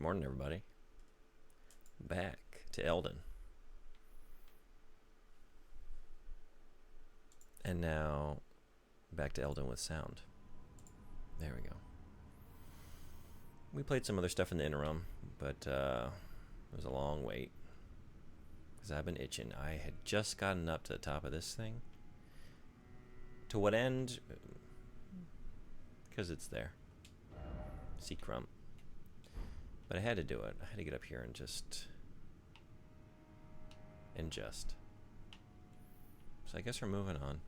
morning, everybody. Back to Elden. And now, back to Elden with sound. There we go. We played some other stuff in the interim, but it was a long wait. Because I've been itching. I had just gotten up to the top of this thing. To what end? Because it's there. Sea crump. But I had to do it. I had to get up here and just. So I guess we're moving on.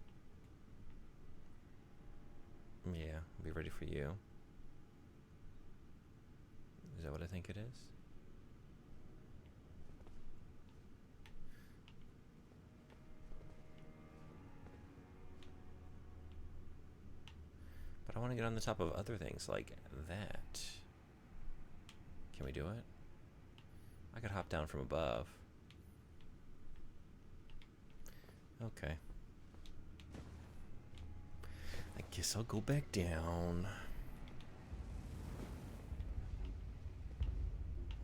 Yeah, I'll be ready for you. Is that what I think it is? But I want to get on the top of other things like that. Can we do it? I could hop down from above. Okay. I guess I'll go back down.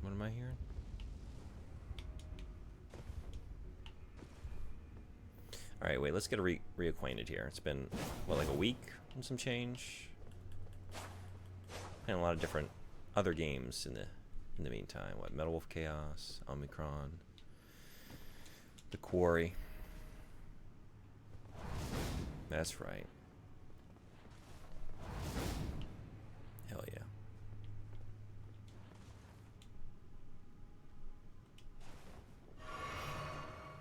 What am I hearing? Alright, wait, let's get reacquainted here. It's been, what, like a week and some change? Playing a lot of different other games in the meantime. What, Metal Wolf Chaos, Omicron, The Quarry. That's right. Hell yeah.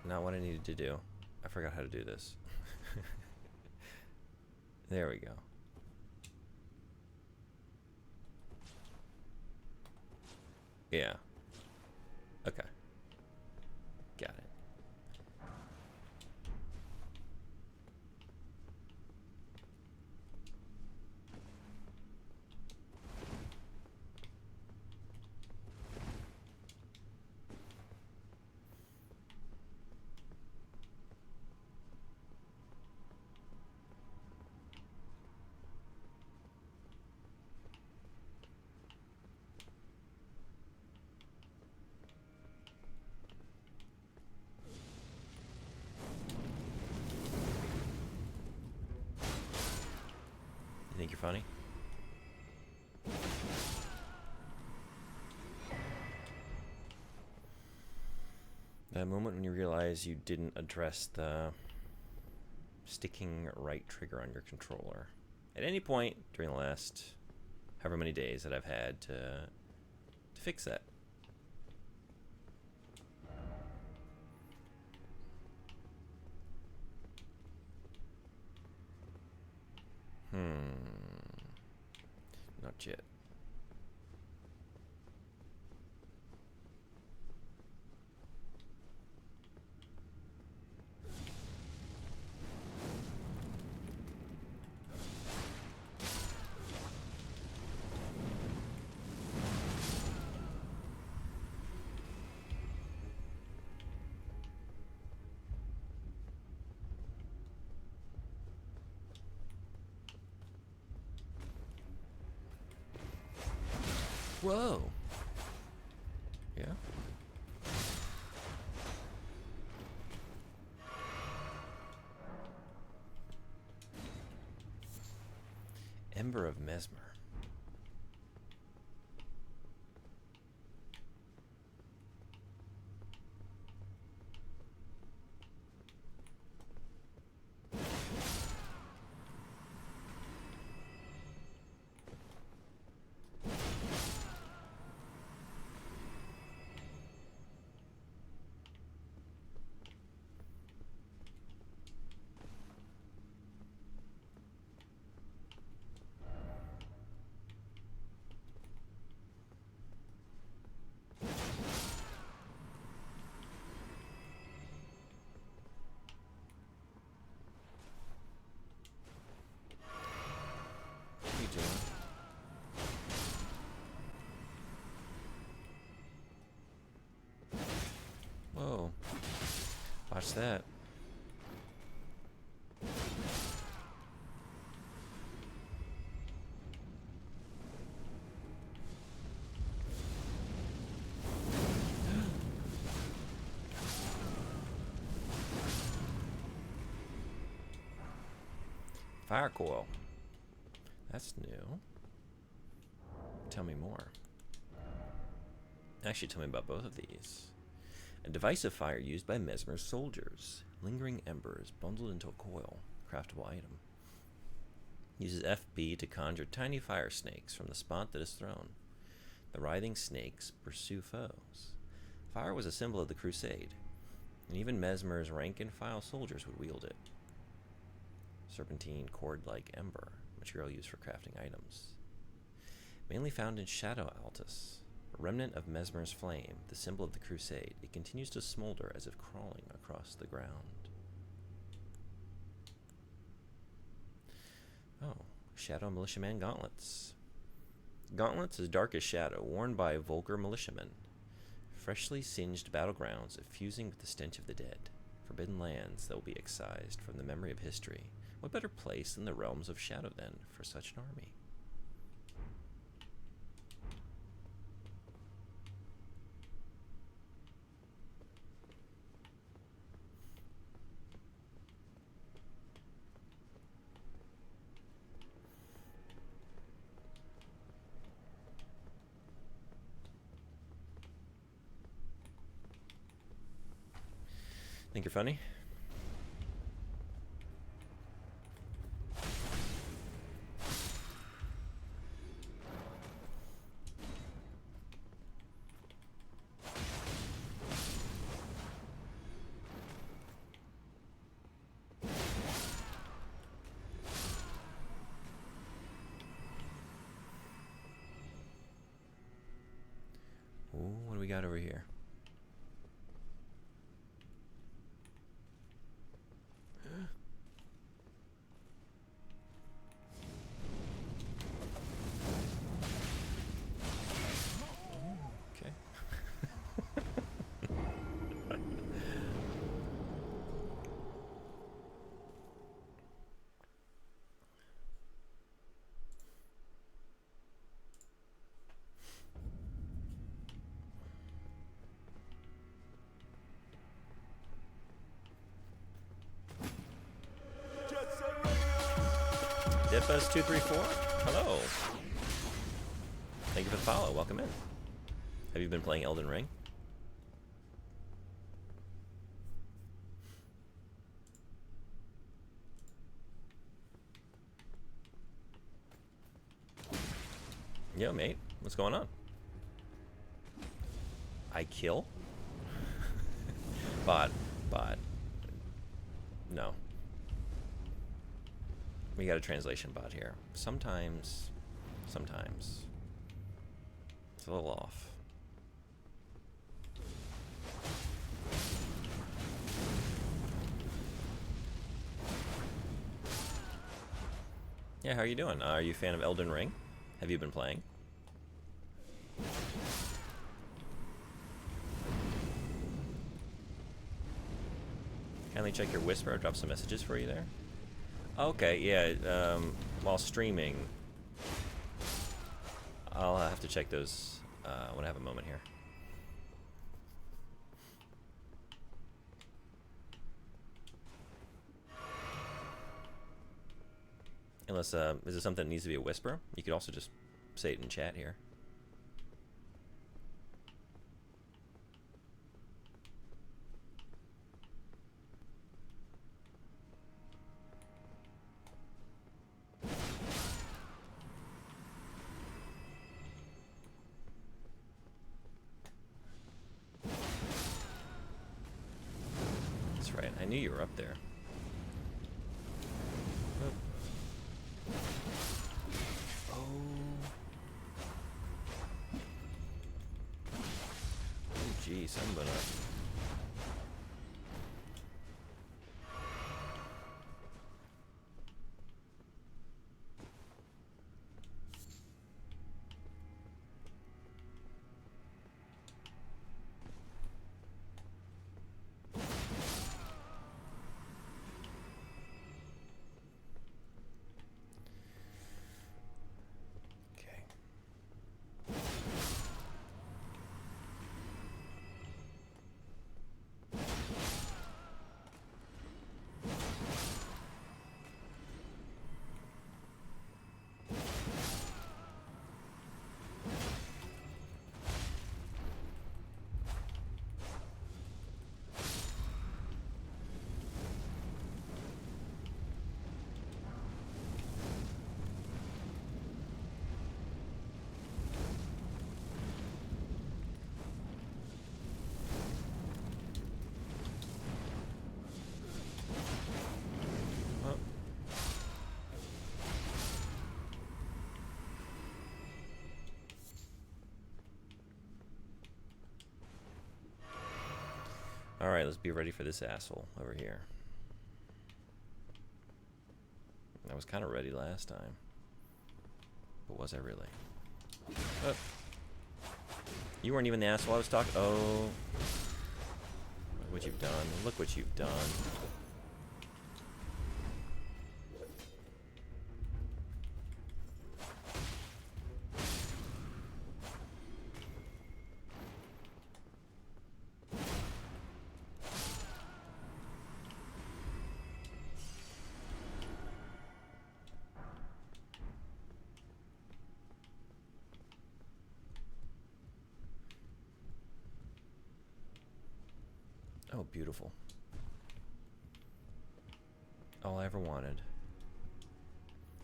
Not what I needed to do. I forgot how to do this. There we go. Yeah. Okay. Got it. You think you're funny? That moment when you realize you didn't address the sticking right trigger on your controller. At any point during the last however many days that I've had to fix that. Not yet. Whoa. Yeah. Ember of Mesmer. Whoa. Watch that. Fire coil. That's new. Tell me more. Actually, tell me about both of these. A device of fire used by Mesmer's soldiers. Lingering embers bundled into a coil. Craftable item. Uses FP to conjure tiny fire snakes from the spot that is thrown. The writhing snakes pursue foes. Fire was a symbol of the crusade, and even Mesmer's rank-and-file soldiers would wield it. Serpentine cord-like ember, material used for crafting items. Mainly found in Shadow Altus, a remnant of Mesmer's flame, the symbol of the crusade, it continues to smolder as if crawling across the ground. Oh, Shadow Militiaman gauntlets. Gauntlets as dark as shadow, worn by Volker militiamen. Freshly singed battlegrounds effusing with the stench of the dead. Forbidden lands that will be excised from the memory of history. What better place than the realms of shadow, then, for such an army? Think you're funny? Ooh, what do we got over here? Okay. Dipbuzz234, hello. Thank you for the follow. Welcome in. Have you been playing Elden Ring? Yo, mate. What's going on? I kill? Bot. No. We got a translation bot here. Sometimes it's a little off. Yeah, how are you doing? Are you a fan of Elden Ring? Have you been playing? Kindly check your whisper. I'll drop some messages for you there. Okay, yeah, while streaming, I'll have to check those when I have a moment here. Unless, is it something that needs to be a whisper? You could also just say it in chat here. That's right, I knew you were up there. Jeez, I'm gonna... Alright, let's be ready for this asshole over here. I was kind of ready last time. But was I really? Oh. You weren't even the asshole I was talking. Oh. Look what you've done. Look what you've done. Oh, beautiful. All I ever wanted.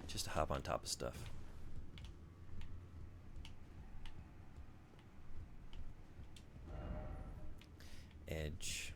Just to hop on top of stuff. Edge.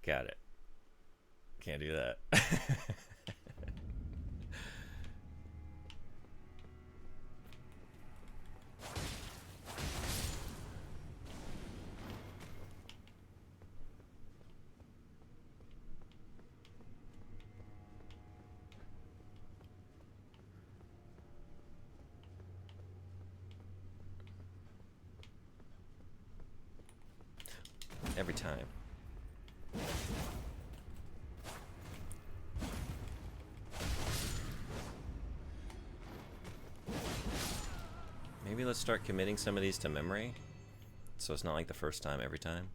Got it. Can't do that. Every time. Maybe let's start committing some of these to memory, so it's not like the first time every time.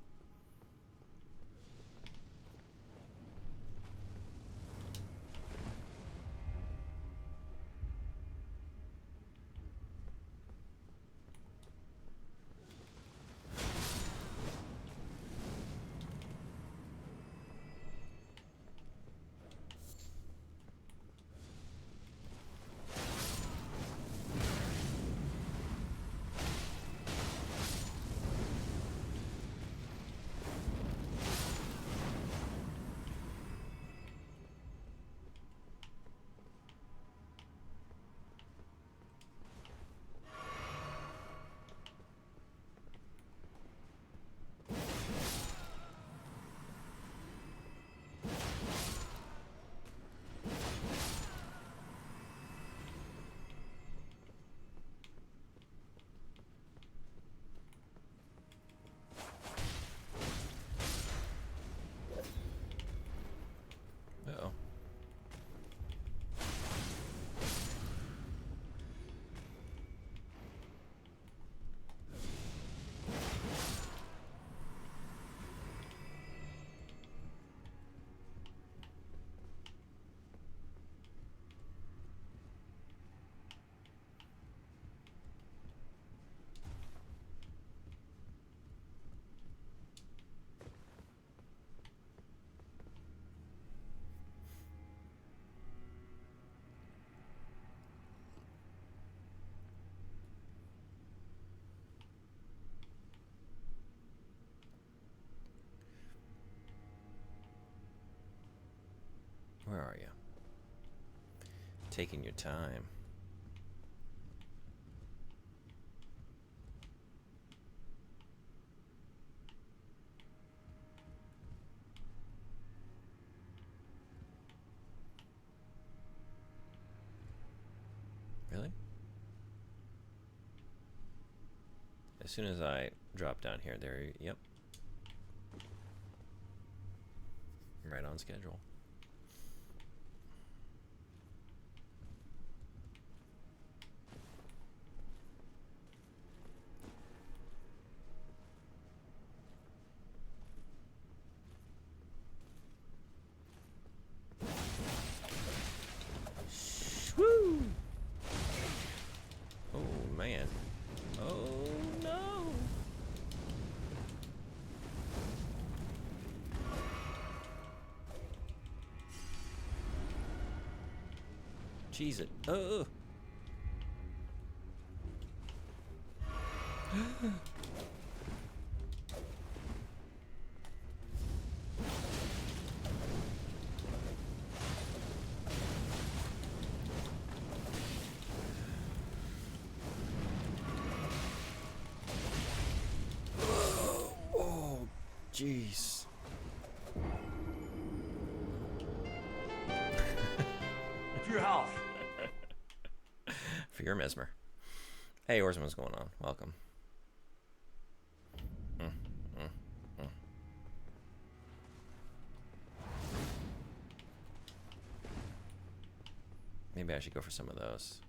Uh-oh. Where are you? Taking your time. Really? As soon as I drop down here, there, yep. Right on schedule. Jeez it. Oh. Oh, jeez. To your health. For your mesmer. Hey, Orsman, what's going on? Welcome. Maybe I should go for some of those.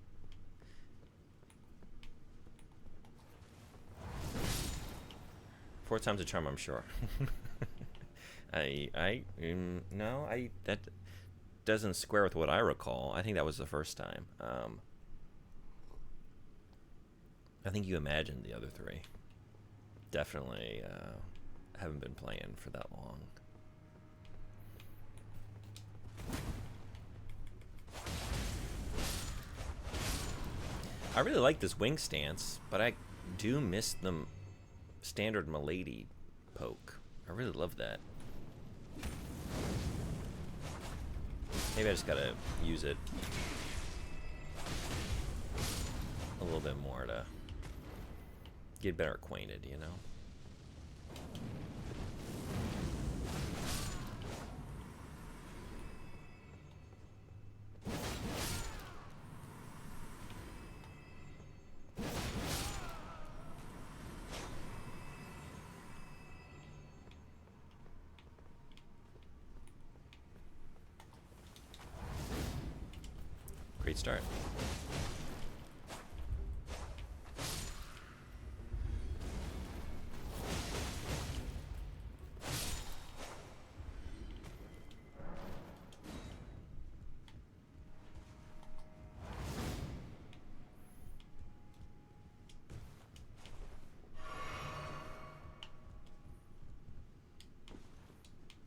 Four times a charm, I'm sure. No, that doesn't square with what I recall. I think that was the first time. I think you imagined the other three. Definitely haven't been playing for that long. I really like this wing stance, but I do miss the standard Milady poke. I really love that. Maybe I just gotta use it a little bit more to get better acquainted, you know? Great start.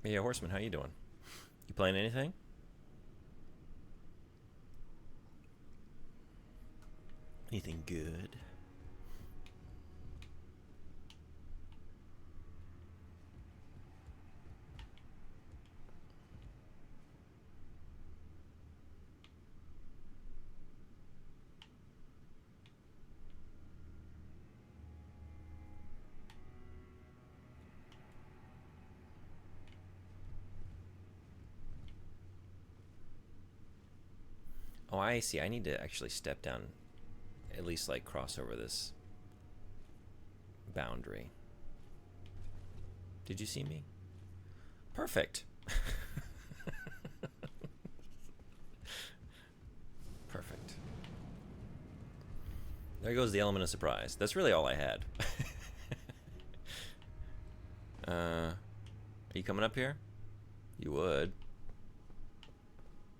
Yeah, Horseman, how you doing? You playing anything? Anything good? Oh, I see. I need to actually step down, at least like cross over this boundary. Did you see me? Perfect. Perfect. There goes the element of surprise. That's really all I had. Are you coming up here? You would.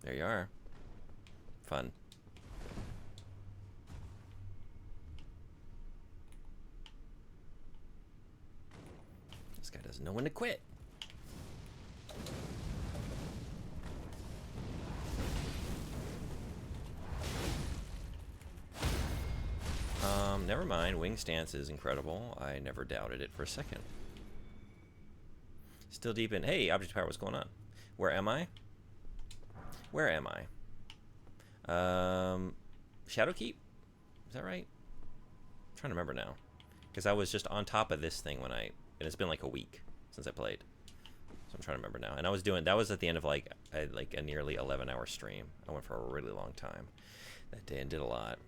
There you are. Fun. This guy doesn't know when to quit. Never mind. Wing stance is incredible. I never doubted it for a second. Still deep in. Hey, Object Power, what's going on? Where am I? Where am I? Shadowkeep? Is that right? I'm trying to remember now. Because I was just on top of this thing and it's been like a week since I played. So I'm trying to remember now. And I was doing, that was at the end of like a nearly 11-hour stream. I went for a really long time that day and did a lot.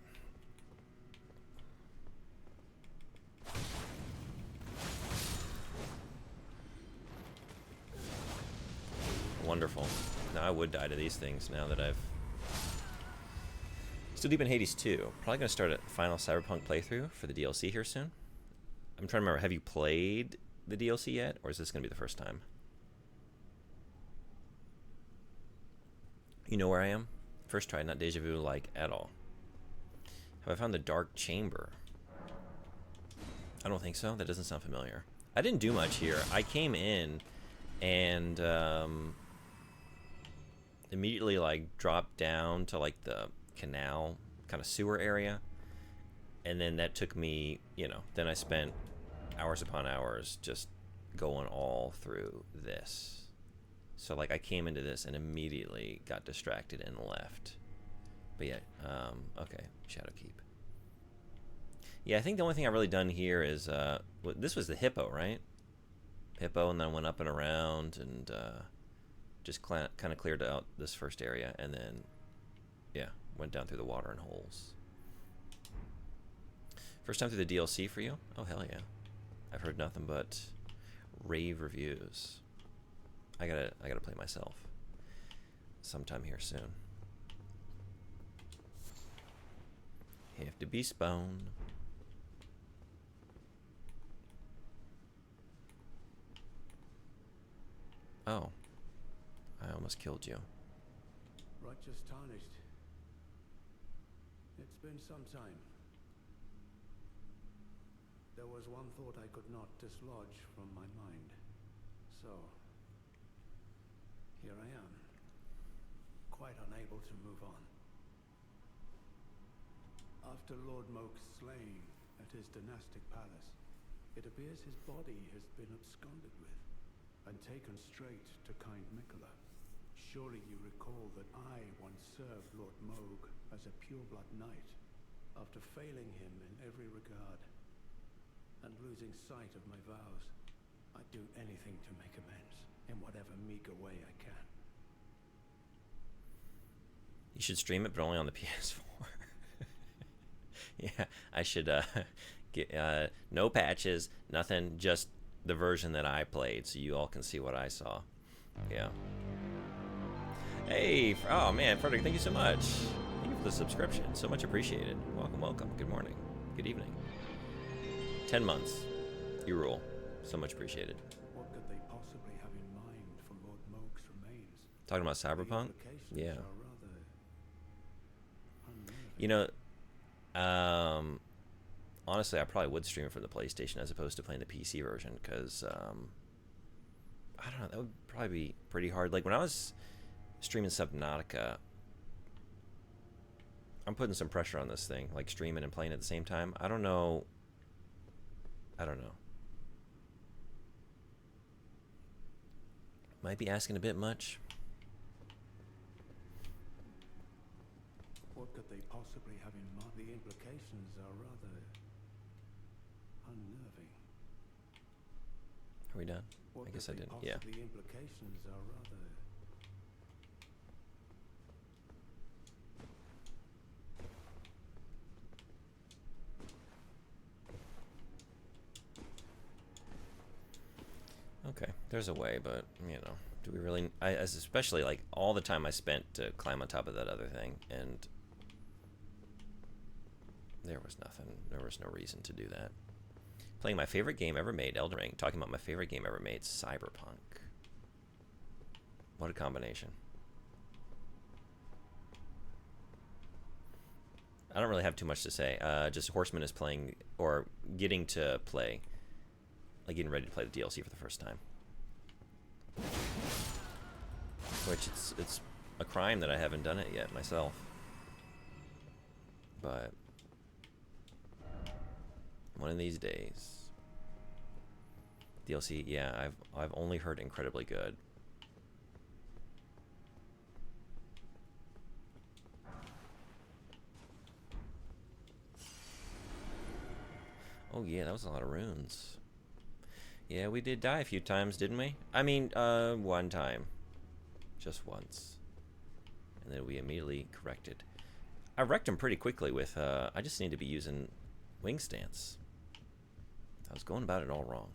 Wonderful. Now I would die to these things now that I've... Still deep in Hades 2. Probably going to start a final Cyberpunk playthrough for the DLC here soon. I'm trying to remember, have you played the DLC yet? Or is this going to be the first time? You know where I am? First try, not deja vu like at all. Have I found the Dark Chamber? I don't think so. That doesn't sound familiar. I didn't do much here. I came in and immediately like dropped down to like the canal kind of sewer area. And then that took me, then I spent hours upon hours just going all through this. So like I came into this and immediately got distracted and left. But yeah, okay, Shadowkeep. Yeah, I think the only thing I've really done here is, this was the hippo, right? Hippo, and then went up and around and just kind of cleared out this first area, and then, yeah, went down through the water and holes. First time through the DLC for you? Oh, hell yeah. I've heard nothing but rave reviews. I gotta play myself sometime here soon. Have to be spawn. Oh, I almost killed you. Righteous tarnished. It's been some time. There was one thought I could not dislodge from my mind. So, here I am, quite unable to move on. After Lord Moke's slaying at his dynastic palace, it appears his body has been absconded with and taken straight to kind Mikola. Surely you recall that I once served Lord Moog as a pureblood knight, after failing him in every regard and losing sight of my vows. I'd do anything to make amends, in whatever meager way I can. You should stream it, but only on the PS4. Yeah, I should get no patches, nothing, just the version that I played, so you all can see what I saw. Yeah. Hey, oh man, Frederick, thank you so much. Thank you for the subscription, so much appreciated. Welcome, welcome. Good morning, good evening. 10 months, you rule. So much appreciated. What could they possibly have in mind for Lord Moog's remains? Talking about Cyberpunk? Yeah. Are rather unnerving. You know, honestly, I probably would stream it for the PlayStation as opposed to playing the PC version, because, I don't know, that would probably be pretty hard. Like, when I was streaming Subnautica, I'm putting some pressure on this thing, like streaming and playing at the same time. I don't know. Might be asking a bit much. What could they possibly have in mind? The implications are rather unnerving. Are we done? What I guess I could they didn't. Yeah. The implications are rather. Okay, there's a way, but, do we really... especially, like, all the time I spent to climb on top of that other thing, and there was nothing. There was no reason to do that. Playing my favorite game ever made, Elden Ring. Talking about my favorite game ever made, Cyberpunk. What a combination. I don't really have too much to say. Just Horseman is playing, or getting to play, like getting ready to play the DLC for the first time. Which it's a crime that I haven't done it yet myself. But one of these days. DLC, yeah, I've only heard incredibly good. Oh yeah, that was a lot of runes. Yeah, we did die a few times, didn't we? I mean, one time. Just once. And then we immediately corrected. I wrecked him pretty quickly with, I just need to be using wing stance. I was going about it all wrong.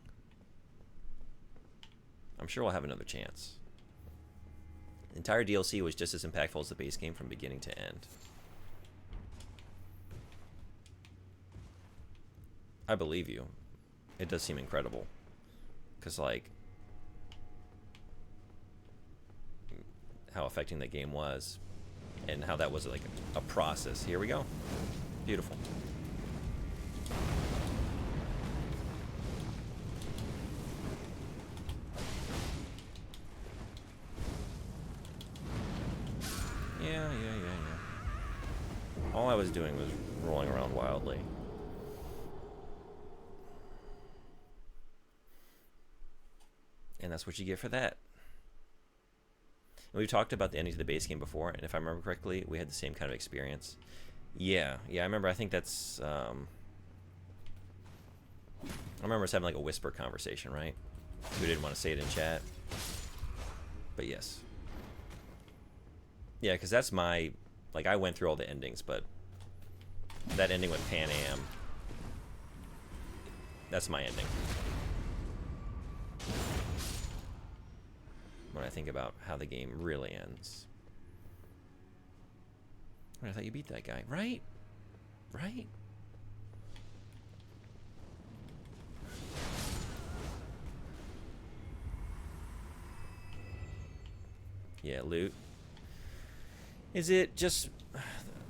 I'm sure we'll have another chance. The entire DLC was just as impactful as the base game from beginning to end. I believe you. It does seem incredible. Because, like, how affecting that game was, and how that was, like, a process. Here we go. Beautiful. Yeah. all I was doing was rolling around wildly. And that's what you get for that. And we've talked about the ending to the base game before, and if I remember correctly, we had the same kind of experience. Yeah, I remember. I think that's... I remember us having like a whisper conversation, right? We didn't want to say it in chat. But yes. Yeah, because that's my... Like, I went through all the endings, but that ending with Pan Am, that's my ending. When I think about how the game really ends. I thought you beat that guy, right? Right? Yeah, loot. Is it just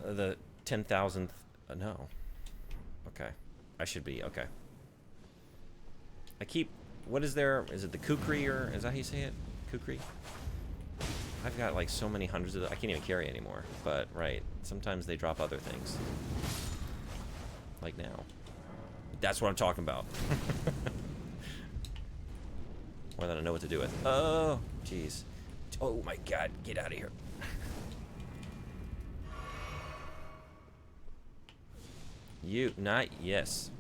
the 10,000th? No. Okay. I should be, okay. I keep, what is there? Is it the kukri, or is that how you say it? Kukri? I've got like so many hundreds of them. I can't even carry anymore. But, right. Sometimes they drop other things. Like now. That's what I'm talking about. More than I know what to do with. Oh, jeez. Oh my god, get out of here. You, not, yes.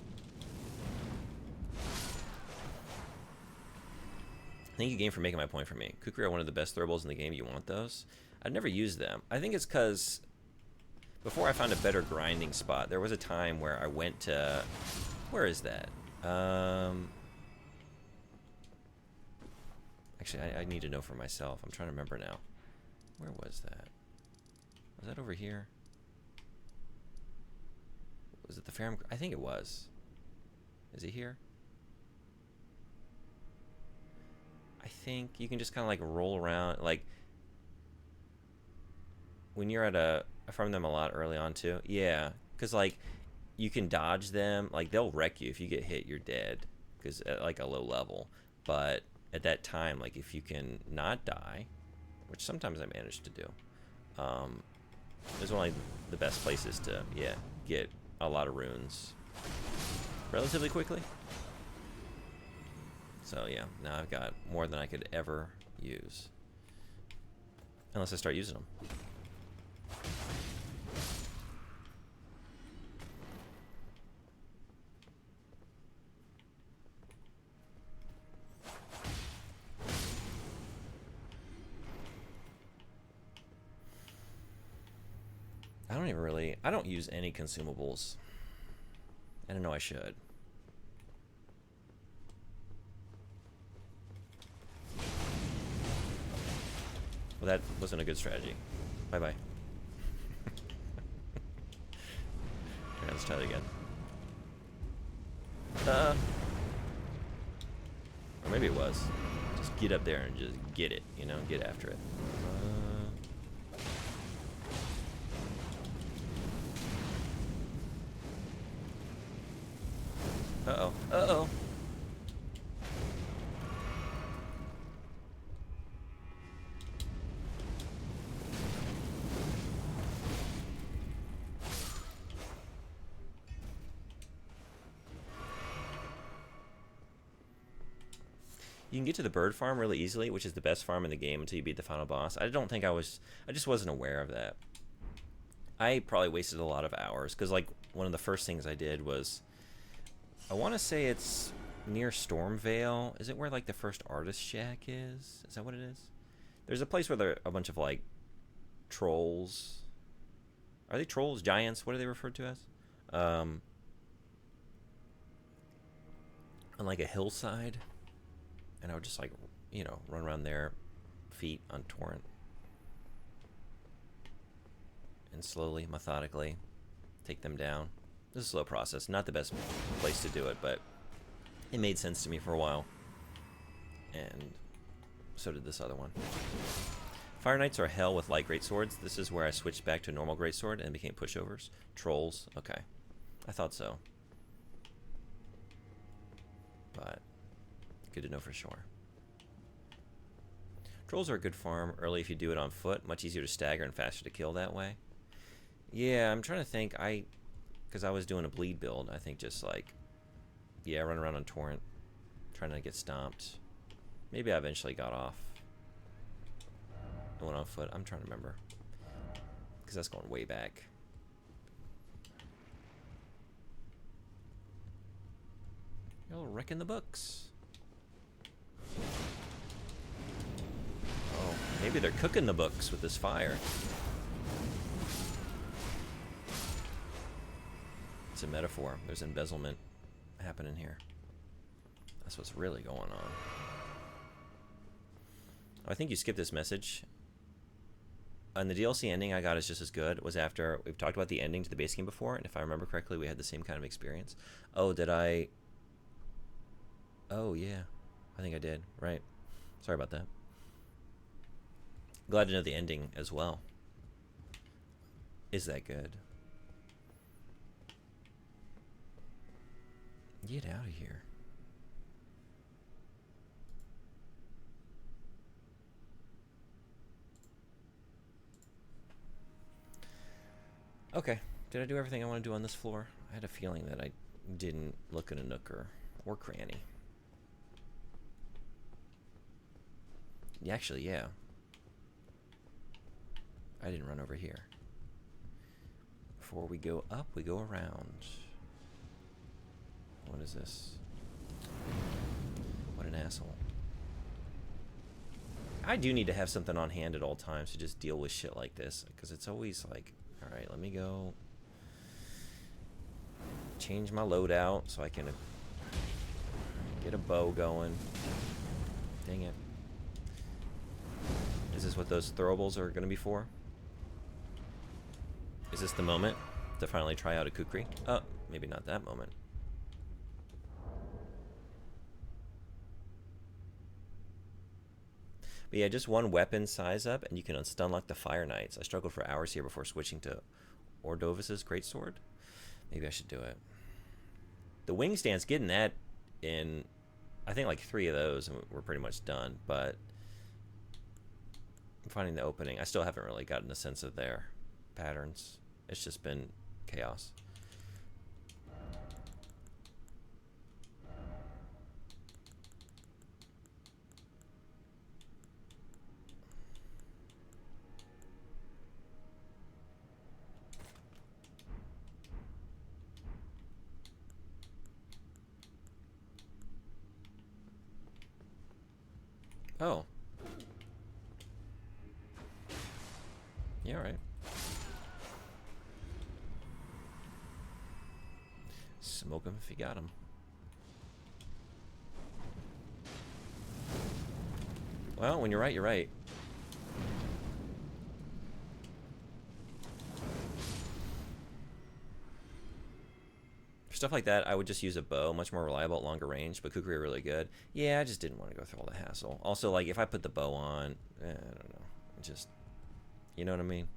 Thank you, game, for making my point for me. Kukri are one of the best throwables in the game. You want those? I've never used them. I think it's because before I found a better grinding spot, there was a time where I went to... Where is that? Actually, I need to know for myself. I'm trying to remember now. Where was that? Was that over here? Was it the Farum? I think it was. Is it here? I think you can just kind of like roll around. Like, when you're at a... I farmed them a lot early on too. Yeah, because like you can dodge them. Like, they'll wreck you. If you get hit, you're dead. Because at like a low level. But at that time, like, if you can not die, which sometimes I manage to do, it's one of the best places to, yeah, get a lot of runes relatively quickly. So yeah, now I've got more than I could ever use. Unless I start using them. I don't use any consumables. I don't know, I should. Well, that wasn't a good strategy. Bye-bye. Okay, let's try it again. Or maybe it was. Just get up there and just get it, you know, get after it. Uh-oh. Uh-oh. You can get to the bird farm really easily, which is the best farm in the game until you beat the final boss. I just wasn't aware of that. I probably wasted a lot of hours, because like one of the first things I did was, I want to say it's near Stormvale. Is it where like the first artist shack is? Is that what it is? There's a place where there are a bunch of like trolls. Are they trolls? Giants? What are they referred to as? On like a hillside. And I would just like, you know, run around there, feet on torrent. And slowly, methodically, take them down. This is a slow process. Not the best place to do it, but it made sense to me for a while. And so did this other one. Fire Knights are hell with light greatswords. This is where I switched back to a normal greatsword and became pushovers. Trolls. Okay. I thought so. But good to know for sure. Trolls are a good farm early if you do it on foot. Much easier to stagger and faster to kill that way. Yeah, I'm trying to think. Because I was doing a bleed build. I think just like, yeah, run around on torrent, trying to get stomped. Maybe I eventually got off. I went on foot. I'm trying to remember. Because that's going way back. Y'all wrecking the books. Oh, maybe they're cooking the books with this fire. It's a metaphor. There's embezzlement happening here. That's what's really going on. I think you skipped this message. And the DLC ending I got is just as good. It was after we've talked about the ending to the base game before, and if I remember correctly, we had the same kind of experience. Oh, did I? Oh yeah, I think I did. Right. Sorry about that. Glad to know the ending as well. Is that good? Get out of here. Okay, did I do everything I want to do on this floor? I had a feeling that I didn't look in a nook or cranny. Actually, yeah. I didn't run over here. Before we go up, we go around. What is this? What an asshole. I do need to have something on hand at all times to just deal with shit like this, because it's always like, alright, let me go change my loadout so I can get a bow going. Dang it. Is this what those throwables are going to be for? Is this the moment to finally try out a kukri? Oh, maybe not that moment. But yeah, just one weapon size up, and you can unstunlock the Fire Knights. I struggled for hours here before switching to Ordovis's Greatsword. Maybe I should do it. The wing stance, getting that in, I think like 3 of those, and we're pretty much done. But I'm finding the opening. I still haven't really gotten a sense of their patterns. It's just been chaos. Oh. Yeah, all right. Smoke him if you got him. Well, when you're right, you're right. For stuff like that, I would just use a bow, much more reliable at longer range, but kukri are really good. Yeah, I just didn't want to go through all the hassle. Also, like, if I put the bow on, I don't know. It just, you know what I mean?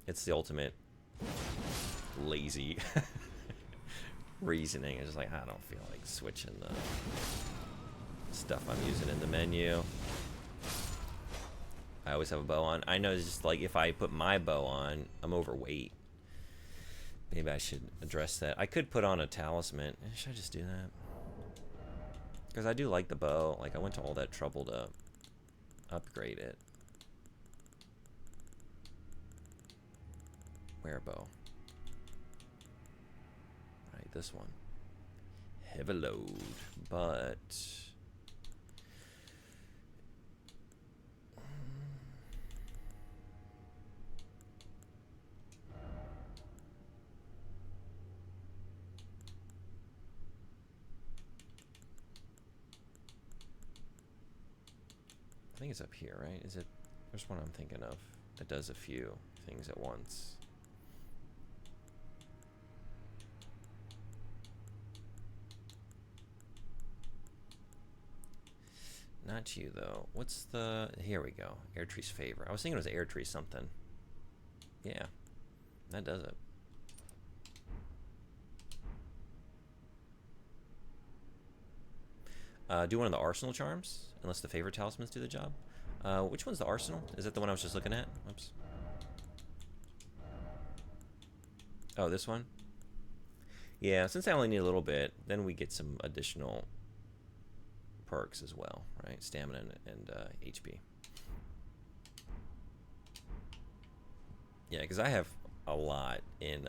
It's the ultimate lazy reasoning. It's just like, I don't feel like switching the stuff I'm using in the menu. I always have a bow on. I know it's just like if I put my bow on, I'm overweight. Maybe I should address that. I could put on a talisman. Should I just do that? Because I do like the bow. Like, I went to all that trouble to upgrade it. Where bow? Right, this one. Heavy load, but I think it's up here, right? Is it? There's one I'm thinking of that does a few things at once. Not you, though. What's the... Here we go. Erdtree's favor. I was thinking it was Erdtree something. Yeah. That does it. Do one of the arsenal charms, unless the favor talismans do the job. Which one's the arsenal? Is that the one I was just looking at? Oops. Oh, this one? Yeah, since I only need a little bit, then we get some additional perks as well, right? Stamina and HP. Yeah, because I have a lot in...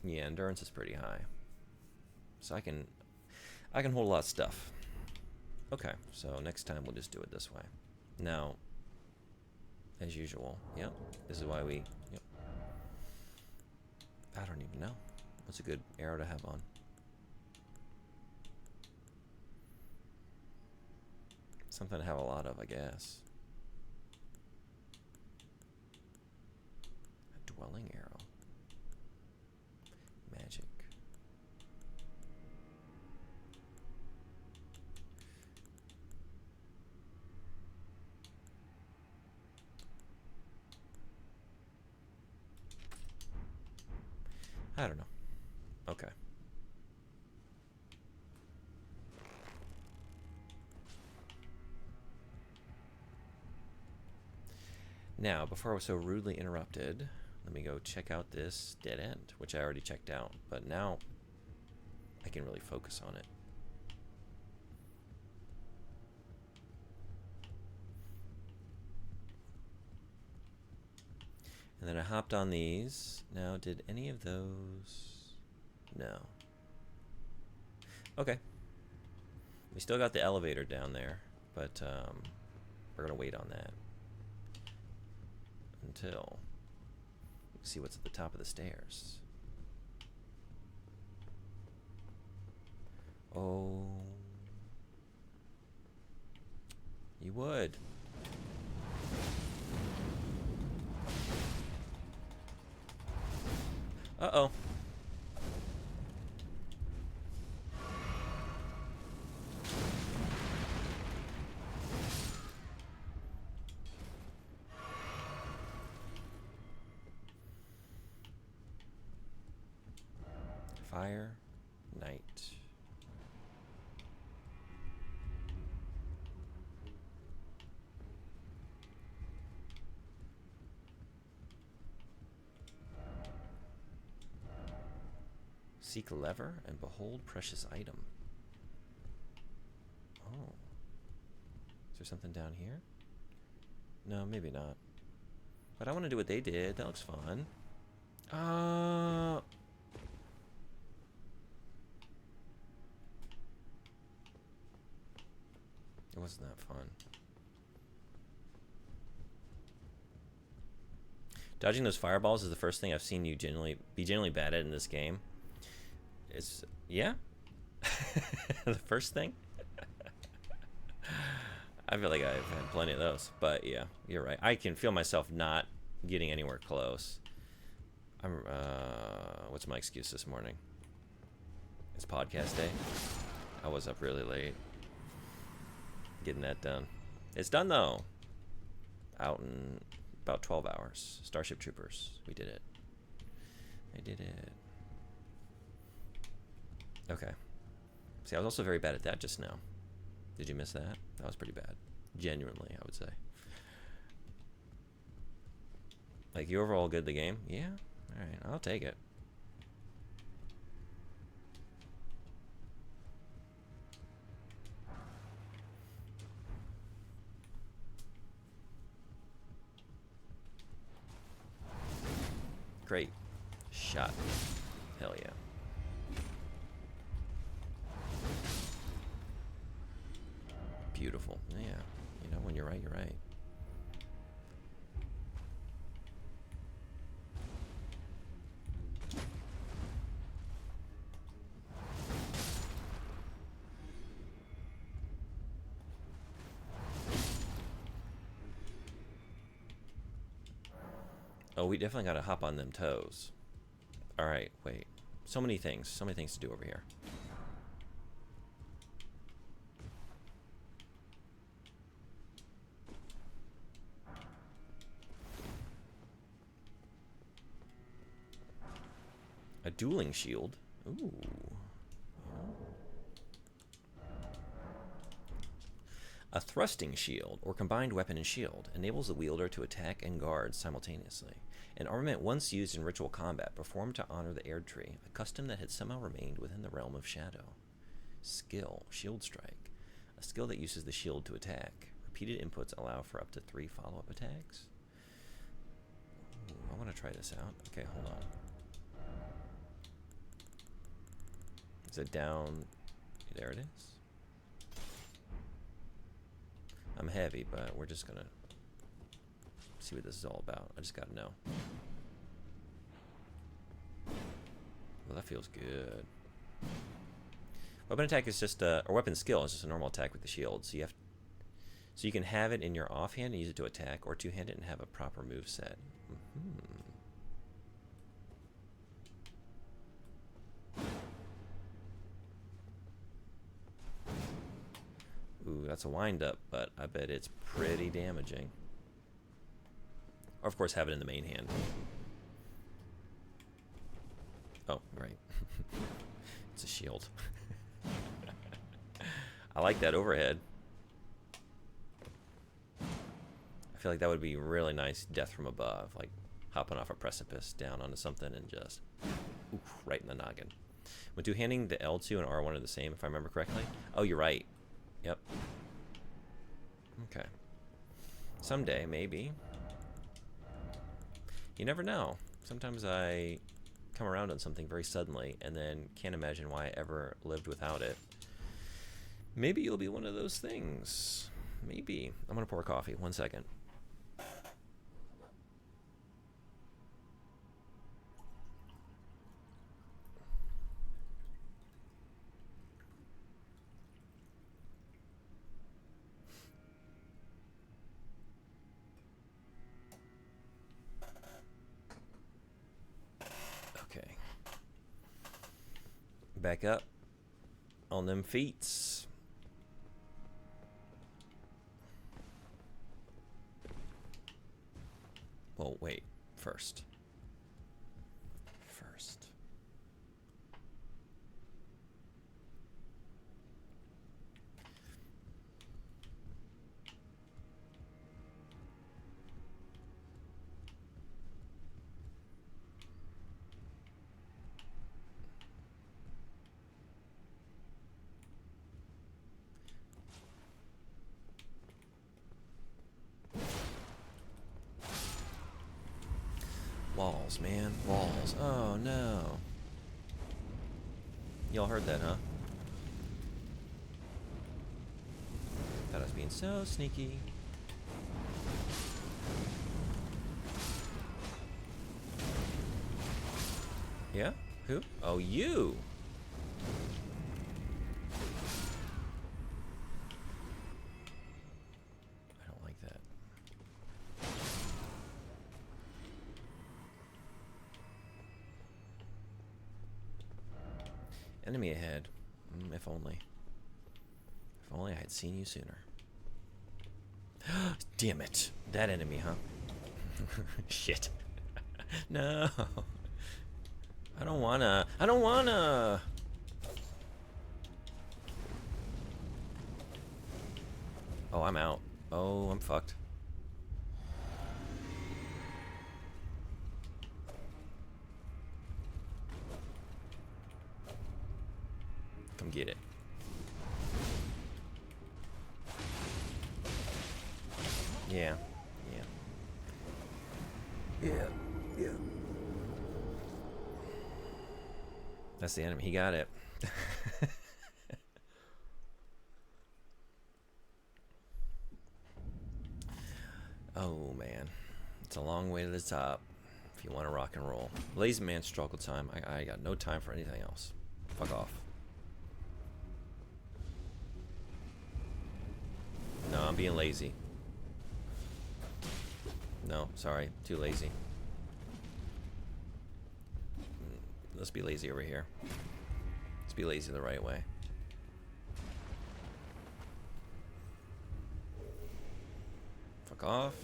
yeah, endurance is pretty high. So I can hold a lot of stuff. Okay, so next time we'll just do it this way. Now, as usual, yep, this is why we... Yep. I don't even know. What's a good arrow to have on? Something to have a lot of, I guess. A dwelling arrow. Magic. I don't know. Okay. Now, before I was so rudely interrupted, let me go check out this dead end, which I already checked out, but now I can really focus on it. And then I hopped on these. Now, did any of those... No. Okay. We still got the elevator down there, but we're going to wait on that until we see what's at the top of the stairs. Oh. You would. Uh-oh. Fire, night. Seek lever and behold precious item. Oh. Is there something down here? No, maybe not. But I want to do what they did. That looks fun. It wasn't that fun. Dodging those fireballs is the first thing I've seen you be genuinely bad at in this game. It's... yeah? The first thing? I feel like I've had plenty of those. But yeah, you're right. I can feel myself not getting anywhere close. What's my excuse this morning? It's podcast day. I was up really late getting that done. It's done though. Out in about 12 hours. Starship Troopers. We did it. I did it. Okay. See, I was also very bad at that just now. Did you miss that? That was pretty bad. Genuinely, I would say. Like, you overall good at the game? Yeah? Alright, I'll take it. Great shot. Hell yeah. Beautiful. Yeah. You know, when you're right, you're right. Oh, we definitely gotta hop on them toes. Alright, wait. So many things to do over here. A dueling shield. Ooh. A thrusting shield, or combined weapon and shield, enables the wielder to attack and guard simultaneously. An armament once used in ritual combat, performed to honor the Erdtree, a custom that had somehow remained within the realm of shadow. Skill, Shield Strike, a skill that uses the shield to attack. Repeated inputs allow for up to 3 follow-up attacks. Ooh, I want to try this out. Okay, hold on. Is it down? There it is. I'm heavy, but we're just gonna see what this is all about. I just gotta know. Well, that feels good. Weapon attack is just or weapon skill is just a normal attack with the shield. So you can have it in your offhand and use it to attack, or two-hand it and have a proper move set. Ooh, that's a wind-up, but I bet it's pretty damaging. Or, of course, have it in the main hand. Oh, right. It's a shield. I like that overhead. I feel like that would be really nice death from above, like hopping off a precipice down onto something and just oof, right in the noggin. When two-handing, the L2 and R1 are the same, if I remember correctly. Oh, you're right. Yep. Okay. Someday, maybe. You never know. Sometimes I come around on something very suddenly and then can't imagine why I ever lived without it. Maybe you'll be one of those things. Maybe. I'm gonna pour coffee. 1 second. Okay. Back up on them feets. Well, wait. First. Walls, man. Walls. Oh, no. Y'all heard that, huh? Thought I was being so sneaky. Yeah? Who? Oh, you! I don't like that. Enemy ahead. If only. If only I had seen you sooner. Damn it. That enemy, huh? Shit. No. I don't wanna. I don't wanna. Oh, I'm out. Oh, I'm fucked. Come get it. Yeah. Yeah. That's the enemy. He got it. Oh, man. It's a long way to the top if you want to rock and roll. Lazy man struggle time. I got no time for anything else. Fuck off. No, I'm being lazy. No, sorry. Too lazy. Let's be lazy over here. Let's be lazy the right way. Fuck off.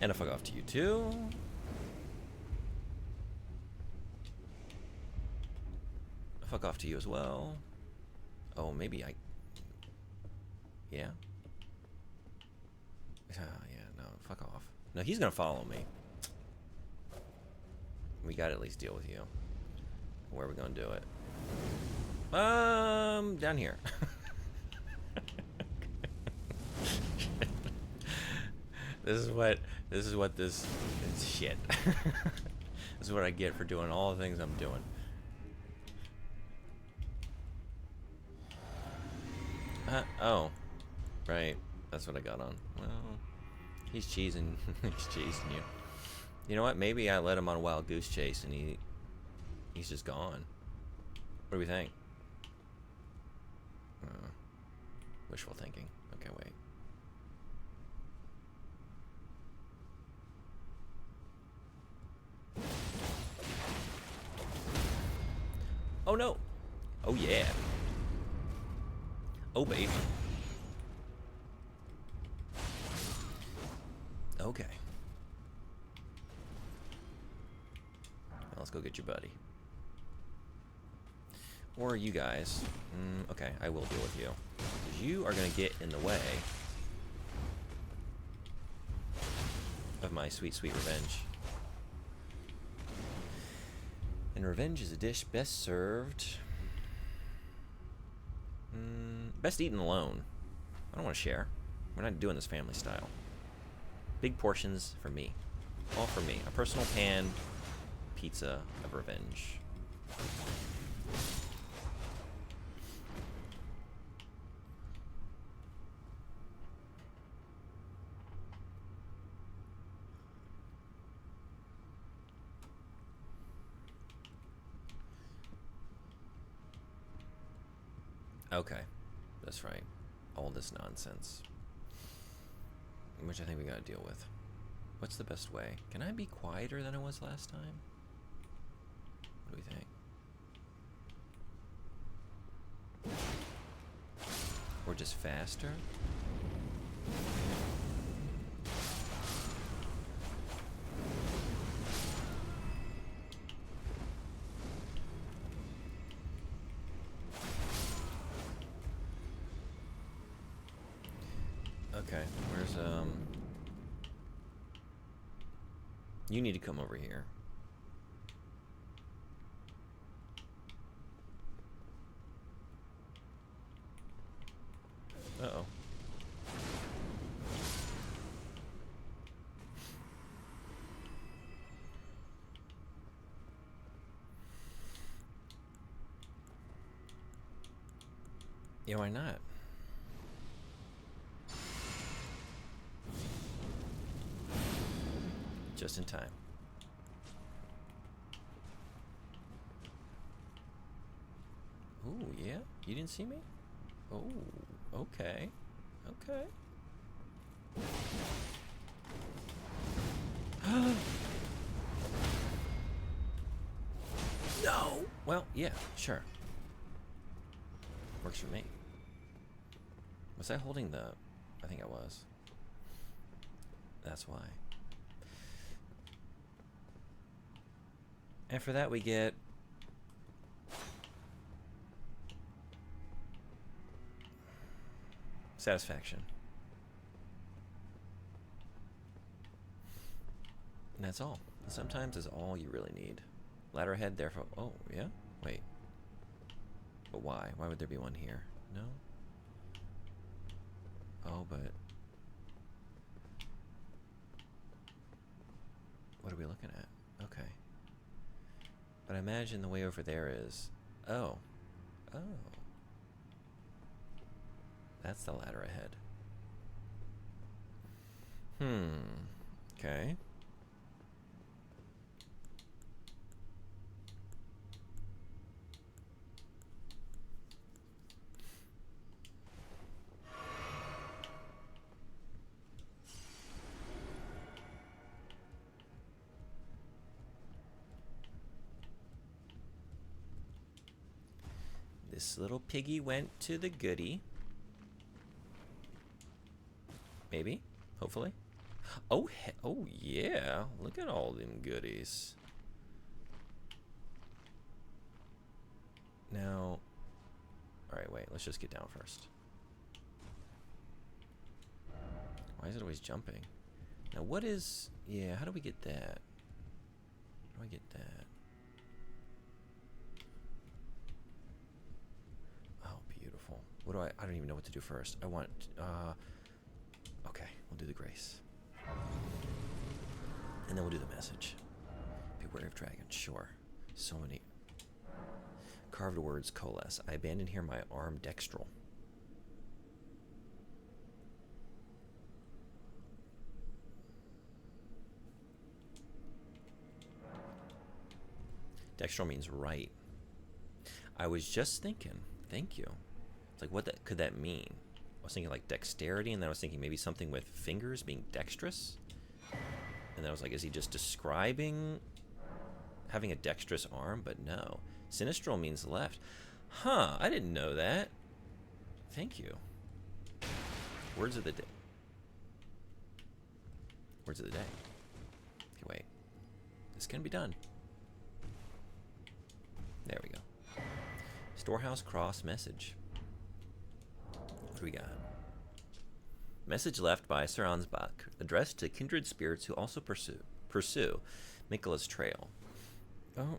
And a fuck off to you too. A fuck off to you as well. Oh, maybe I... Yeah? Oh, yeah, no, fuck off. No, he's gonna follow me. We gotta at least deal with you. Where are we gonna do it? Down here. This is what this is shit. This is what I get for doing all the things I'm doing. Oh. Right. That's what I got on. Well, he's cheesing. He's cheesing you. You know what? Maybe I led him on a wild goose chase and he's just gone. What do we think? Wishful thinking. Okay, wait. Oh no! Oh yeah! Oh baby! Okay. Now let's go get your buddy. Or you guys. Okay, I will deal with you. Because you are going to get in the way of my sweet, sweet revenge. And revenge is a dish best served... best eaten alone. I don't want to share. We're not doing this family style. Big portions for me. All for me. A personal pan pizza of revenge. Okay, that's right. All this nonsense. Which I think we gotta deal with. What's the best way? Can I be quieter than I was last time? What do we think? Or just faster? Okay, where's, you need to come over here. Uh-oh. Yeah, why not? Just in time. Ooh, yeah? You didn't see me? Oh, okay. Okay. No! Well, yeah, sure. Works for me. Was I holding the... I think I was. That's why. And for that we get... satisfaction. And that's all. Sometimes is all you really need. Ladder ahead, therefore... Oh, yeah? Wait. But why? Why would there be one here? No? Oh, but... what are we looking at? Okay. But I imagine the way over there is... Oh. Oh. That's the ladder ahead. Okay. This little piggy went to the goodie. Maybe. Hopefully. Oh, oh yeah. Look at all them goodies. Now... alright, wait. Let's just get down first. Why is it always jumping? Now what is... Yeah, how do we get that? How do I get that? Oh, beautiful. What do I don't even know what to do first. I want... okay, we'll do the grace. And then we'll do the message. Beware of dragons, sure. So many... Carved words coalesce. I abandon here my arm dextral. Dextral means right. I was just thinking, thank you. It's like, what could that mean? I was thinking like dexterity, and then I was thinking maybe something with fingers being dexterous. And then I was like, is he just describing having a dexterous arm? But no. Sinistral means left. Huh, I didn't know that. Thank you. Words of the day. Words of the day. Okay, wait. This can be done. There we go. Storehouse cross message. What do we got? Message left by Sir Ansbach, addressed to kindred spirits who also pursue Mikola's trail. Oh.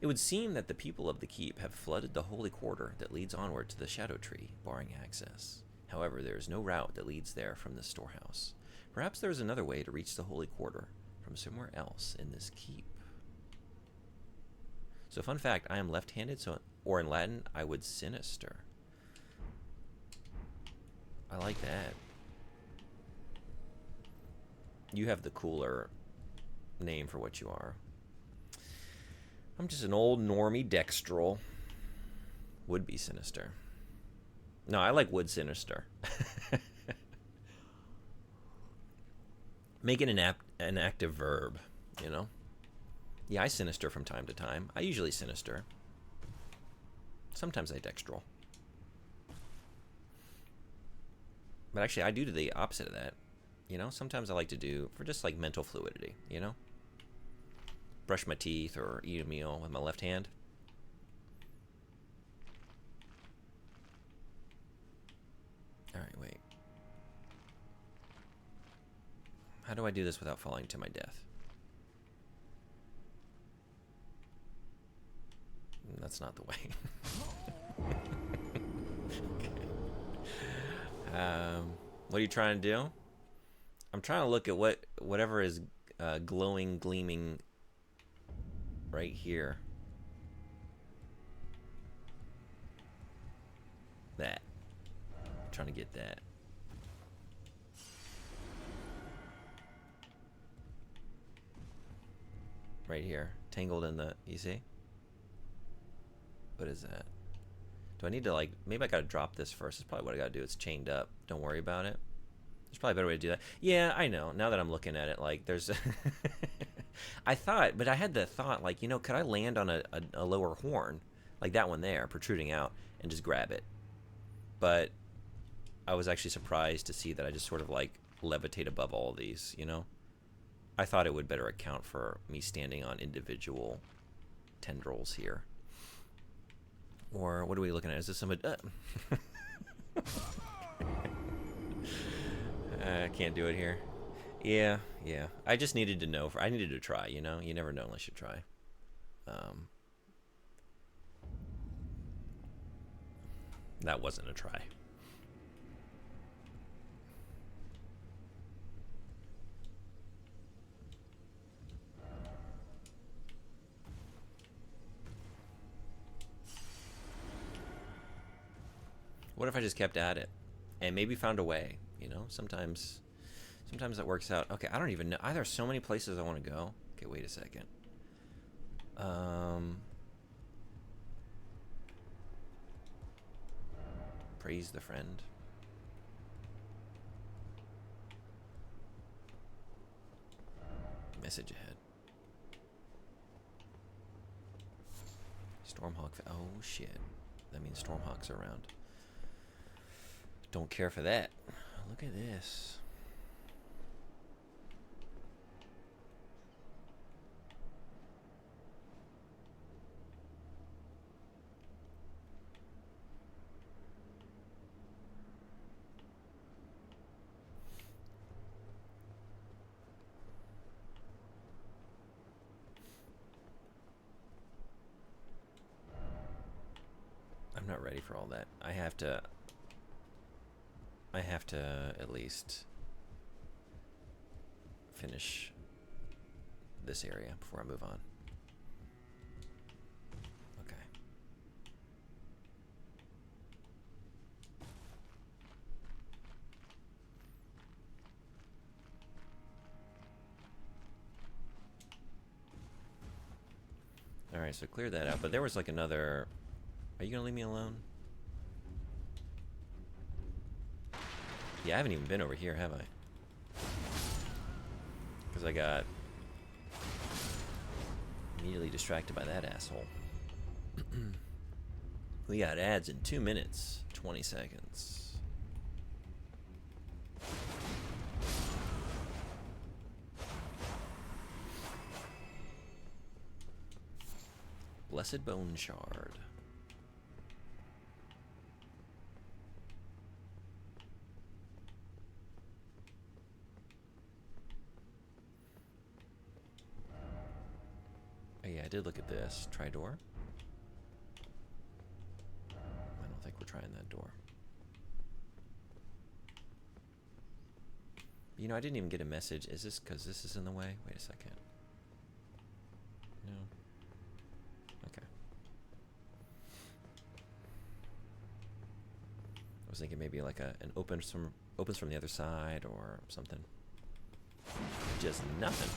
It would seem that the people of the keep have flooded the holy quarter that leads onward to the Shadow Tree, barring access. However, there is no route that leads there from the storehouse. Perhaps there is another way to reach the holy quarter from somewhere else in this keep. So, fun fact, I am left-handed, so, or in Latin, I would sinister. I like that. You have the cooler name for what you are. I'm just an old normie dextral. Would be sinister. No, I like would sinister. Make it an active verb, you know? Yeah, I sinister from time to time. I usually sinister. Sometimes I dextral. But actually, I do the opposite of that. You know, sometimes I like to do, for just like mental fluidity, you know? Brush my teeth or eat a meal with my left hand. Alright, wait. How do I do this without falling to my death? That's not the way. What are you trying to do? I'm trying to look at whatever is glowing, gleaming right here. That. I'm trying to get that. Right here. Tangled in the... You see? What is that? Do I need to, like... Maybe I gotta drop this first. That's probably what I gotta do. It's chained up. Don't worry about it. There's probably a better way to do that. Yeah, I know. Now that I'm looking at it, like, there's... I thought, but I had the thought, like, you know, could I land on a lower horn? Like that one there, protruding out, and just grab it. But I was actually surprised to see that I just sort of, like, levitate above all of these, you know? I thought it would better account for me standing on individual tendrils here. Or what are we looking at? Is this somebody... I can't do it here. Yeah. I just needed to know. I needed to try, you know? You never know unless you try. That wasn't a try. What if I just kept at it and maybe found a way, you know? Sometimes that works out. Okay, I don't even know. There's so many places I want to go. Okay, wait a second. Praise the friend. Message ahead. Stormhawk. Oh, shit. That means Stormhawk's around. Don't care for that. Look at this. not ready for all that. I have to at least finish this area before I move on. Okay. Alright, so clear that out. But there was like another... Are you gonna leave me alone? Yeah, I haven't even been over here, have I? Because I got immediately distracted by that asshole. We got ads in 2 minutes, 20 seconds. Blessed Bone Shard. Oh yeah, I did look at this. Try door? I don't think we're trying that door. You know, I didn't even get a message. Is this because this is in the way? Wait a second. No. Okay. I was thinking maybe like an opens from the other side or something. Just nothing.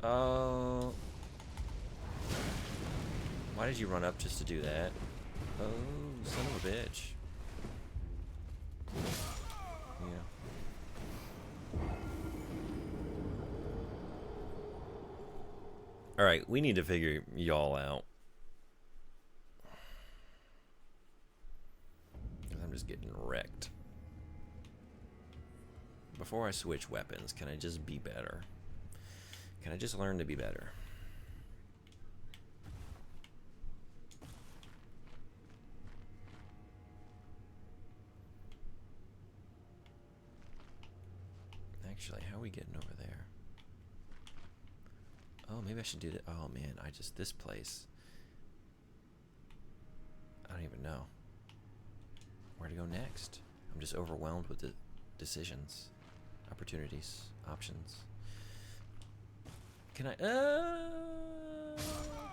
Oh. Why did you run up just to do that? Oh, son of a bitch. Yeah. Alright, we need to figure y'all out. Because I'm just getting wrecked. Before I switch weapons, can I just be better? Can I just learn to be better? Actually, how are we getting over there? Oh, maybe I should do that. Oh man, this place. I don't even know where to go next. I'm just overwhelmed with the decisions, opportunities, options. Can I?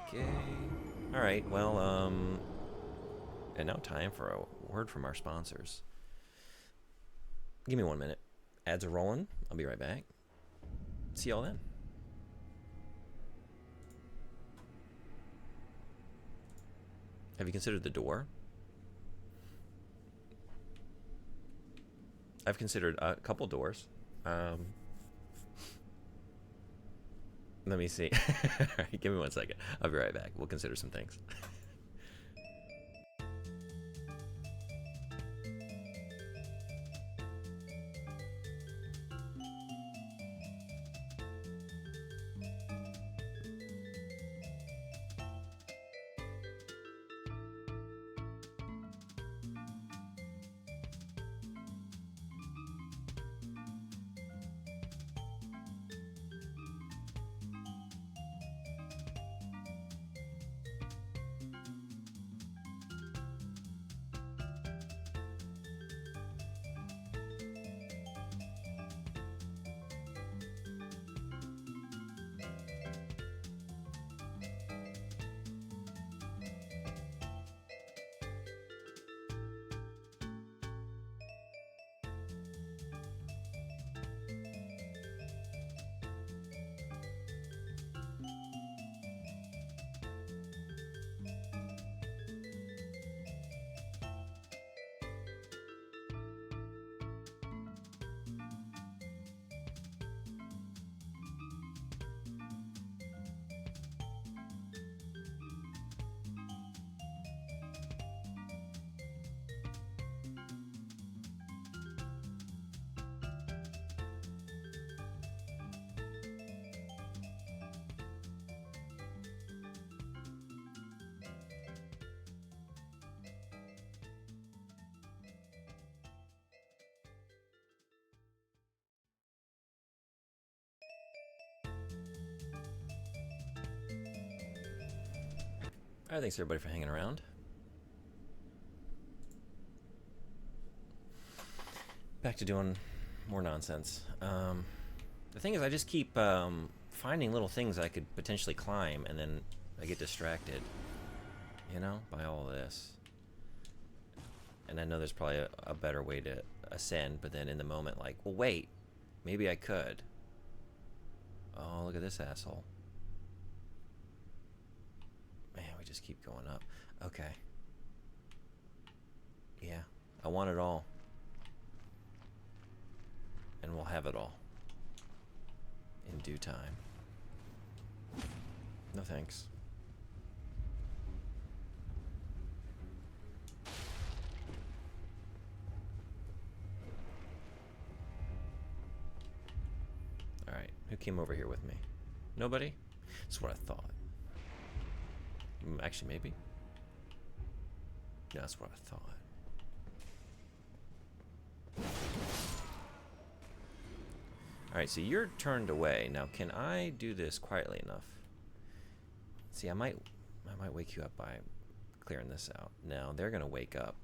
Okay. All right. Well, and now time for a word from our sponsors. Give me 1 minute. Ads are rolling. I'll be right back. See y'all then. Have you considered the door? I've considered a couple doors. Let me see. All right, give me 1 second. I'll be right back. We'll consider some things. Alright, thanks everybody for hanging around. Back to doing more nonsense. The thing is, I just keep finding little things I could potentially climb, and then I get distracted, you know, by all of this. And I know there's probably a better way to ascend, but then in the moment, like, well, wait, maybe I could. Oh, look at this asshole. Man, we just keep going up. Okay. Yeah, I want it all. And we'll have it all. In due time. No thanks. Alright, who came over here with me? Nobody? That's what I thought. Actually, maybe. No, that's what I thought. Alright, so you're turned away. Now, can I do this quietly enough? See, I might wake you up by clearing this out. Now, they're going to wake up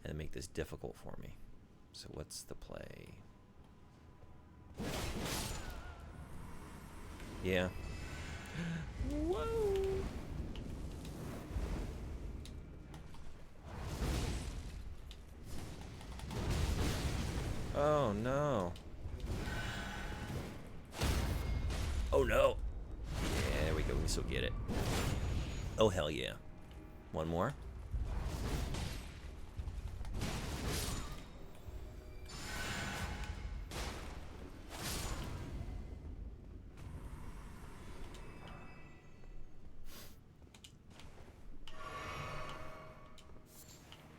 and make this difficult for me. So what's the play? Yeah. Whoa! Oh, no. Oh no! Yeah, there we go. We still get it. Oh hell yeah! One more.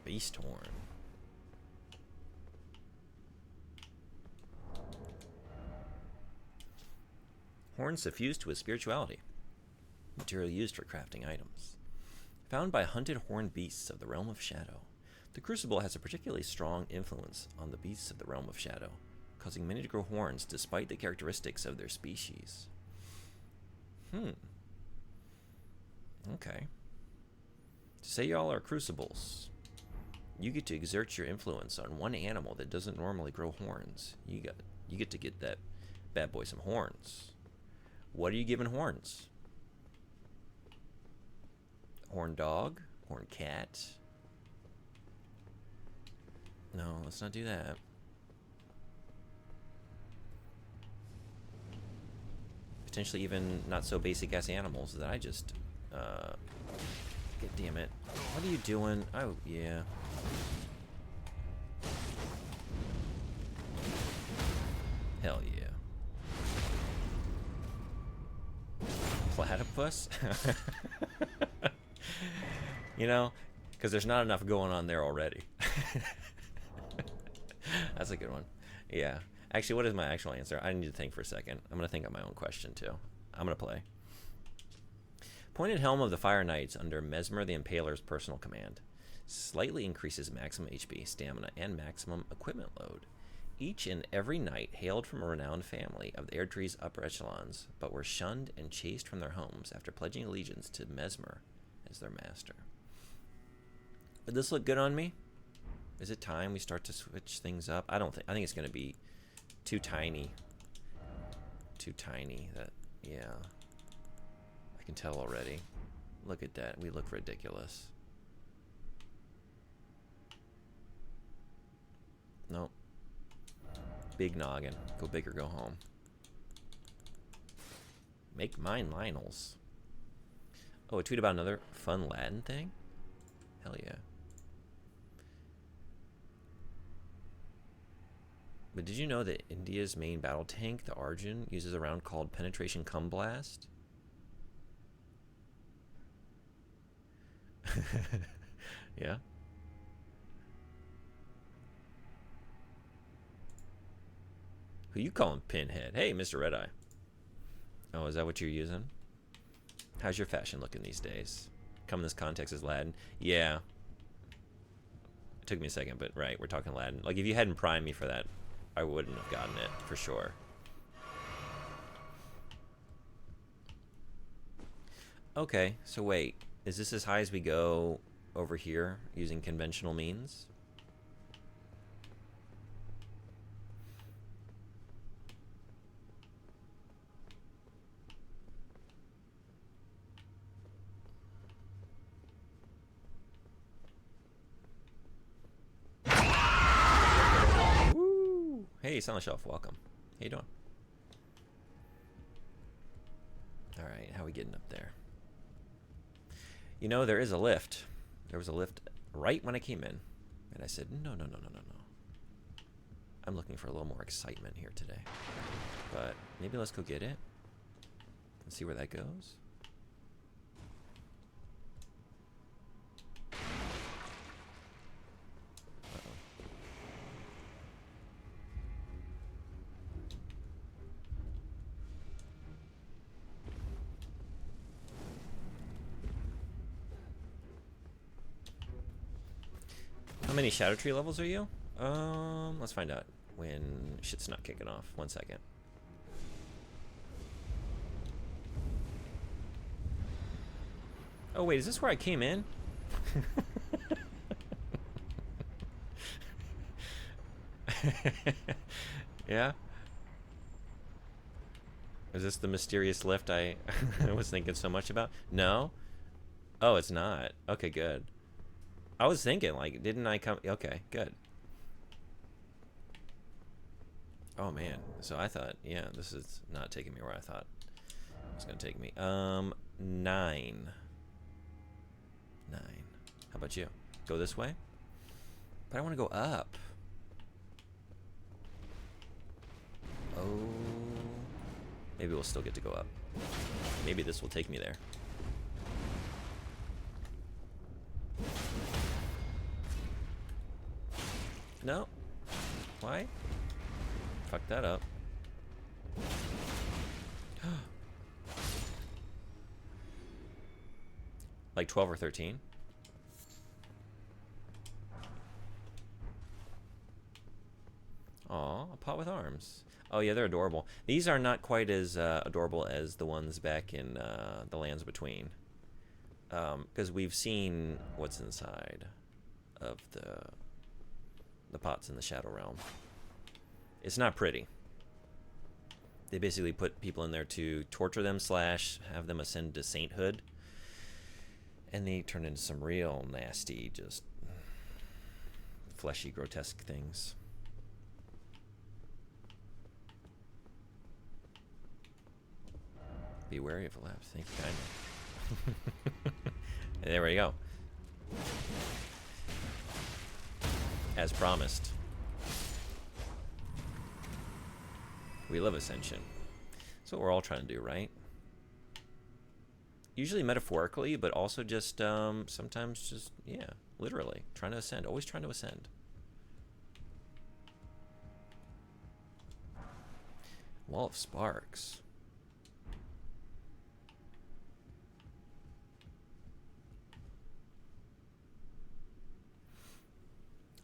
Beast horn. Horn suffused with spirituality. Material used for crafting items. Found by hunted horned beasts of the realm of shadow. The crucible has a particularly strong influence on the beasts of the realm of shadow, causing many to grow horns despite the characteristics of their species. Okay. Say y'all are crucibles. You get to exert your influence on one animal that doesn't normally grow horns. You get to get that bad boy some horns. What are you giving horns? Horn dog? Horn cat? No, let's not do that. Potentially even not so basic ass animals that I just God damn it. What are you doing? Oh yeah. Hell yeah. Platypus? You know, because there's not enough going on there already. That's a good one. Yeah. Actually, what is my actual answer? I need to think for a second. I'm going to think of my own question, too. I'm going to play. Pointed helm of the Fire Knights under Mesmer the Impaler's personal command. Slightly increases maximum HP, stamina, and maximum equipment load. Each and every knight hailed from a renowned family of the Erdtree's upper echelons, but were shunned and chased from their homes after pledging allegiance to Mesmer as their master. Would this look good on me? Is it time we start to switch things up? I think it's going to be too tiny. Too tiny. Yeah. I can tell already. Look at that. We look ridiculous. Nope. Big noggin. Go big or go home. Make mine Lionel's. Oh, a tweet about another fun Latin thing? Hell yeah. But did you know that India's main battle tank, the Arjun, uses a round called Penetration Cum Blast? Yeah? Who you calling Pinhead? Hey, Mr. Red-Eye. Oh, is that what you're using? How's your fashion looking these days? Come in this context as Latin? Yeah. It took me a second, but right, we're talking Latin. Like, if you hadn't primed me for that, I wouldn't have gotten it, for sure. Okay, so wait. Is this as high as we go over here using conventional means? Woo! Hey, Silent Shelf, welcome. How you doing? All right, how are we getting up there? You know, there is a lift. There was a lift right when I came in. And I said, no, no, no, no, no, no. I'm looking for a little more excitement here today. But maybe let's go get it and see where that goes. How many Shadow Tree levels are you? Let's find out when shit's not kicking off. 1 second. Oh wait, is this where I came in? Yeah? Is this the mysterious lift I was thinking so much about? No? Oh, it's not. Okay, good. I was thinking, like, didn't I come? Okay, good. Oh, man. So I thought, yeah, this is not taking me where I thought it was going to take me. 9. 9. How about you? Go this way? But I want to go up. Oh. Maybe we'll still get to go up. Maybe this will take me there. No. Why? Fuck that up. Like 12 or 13? Aw, a pot with arms. Oh yeah, they're adorable. These are not quite as adorable as the ones back in the Lands Between. Because we've seen what's inside of the pots in the Shadow Realm. It's not pretty. They basically put people in there to torture them / have them ascend to sainthood. And they turn into some real nasty, just fleshy, grotesque things. Be wary of elapse. Thank you kindly. There we go. As promised. We love ascension. That's what we're all trying to do, right? Usually metaphorically, but also just sometimes just, yeah, literally. Trying to ascend. Always trying to ascend. Wall of Sparks.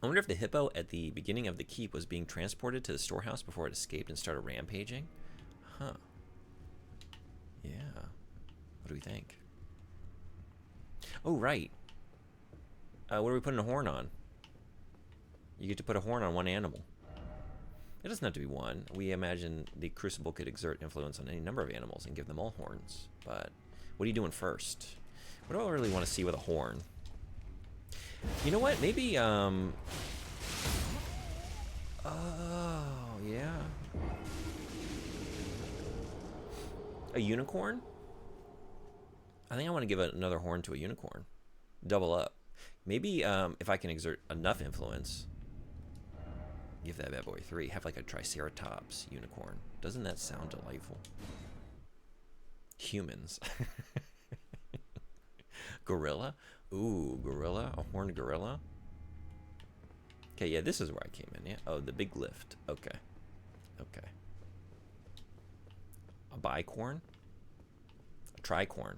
I wonder if the hippo at the beginning of the keep was being transported to the storehouse before it escaped and started rampaging. Huh. Yeah. What do we think? Oh, right. What are we putting a horn on? You get to put a horn on one animal. It doesn't have to be one. We imagine the Crucible could exert influence on any number of animals and give them all horns. But what are you doing first? What do I really want to see with a horn? You know what? Maybe, oh, yeah. A unicorn? I think I want to give another horn to a unicorn. Double up. Maybe, if I can exert enough influence, give that bad boy 3. Have like a Triceratops unicorn. Doesn't that sound delightful? Humans. Gorilla? Ooh, gorilla? A horned gorilla? Okay, yeah, this is where I came in, yeah? Oh, the big lift. Okay. Okay. A bicorn? A tricorn.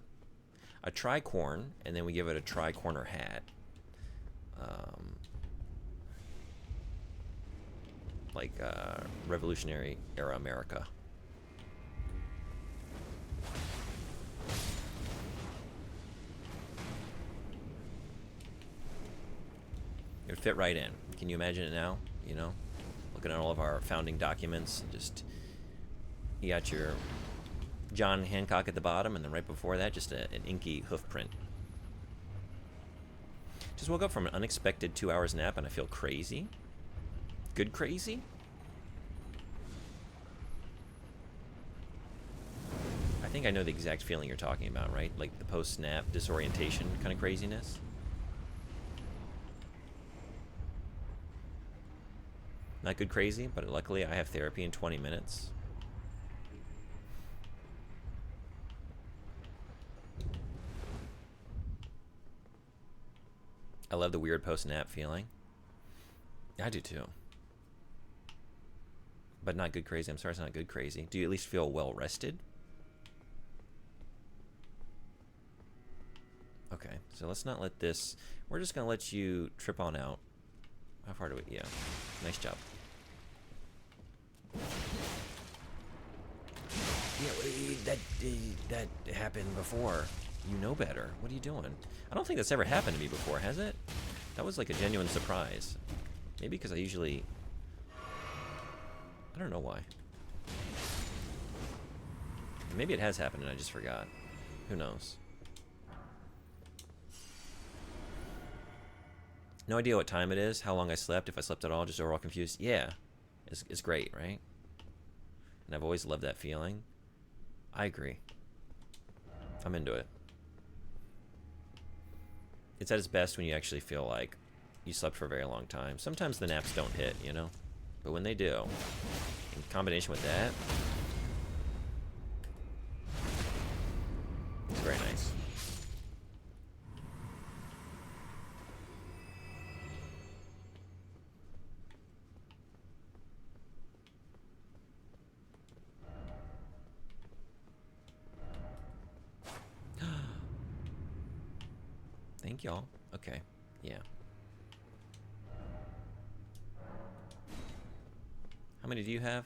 A tricorn, and then we give it a tricorner hat. Like, Revolutionary Era America. It would fit right in. Can you imagine it now? You know, looking at all of our founding documents, just you got your John Hancock at the bottom, and then right before that, just an inky hoof print. Just woke up from an unexpected 2 hours nap, and I feel crazy. Good crazy? I think I know the exact feeling you're talking about, right? Like the post-snap disorientation kind of craziness. Not good crazy, but luckily I have therapy in 20 minutes. I love the weird post-nap feeling. I do too. But not good crazy. I'm sorry, it's not good crazy. Do you at least feel well rested? Okay, so let's not let this... We're just going to let you trip on out. How far do we... Yeah, nice job. Yeah, that happened before. You know better. What are you doing? I don't think that's ever happened to me before, has it? That was like a genuine surprise. Maybe because I usually... I don't know why. Maybe it has happened and I just forgot. Who knows? No idea what time it is, how long I slept, if I slept at all, just overall confused. Yeah, it's great, right? And I've always loved that feeling. I agree. I'm into it. It's at its best when you actually feel like you slept for a very long time. Sometimes the naps don't hit, you know? But when they do, in combination with that, it's very nice. Thank y'all. Okay. Yeah. How many do you have?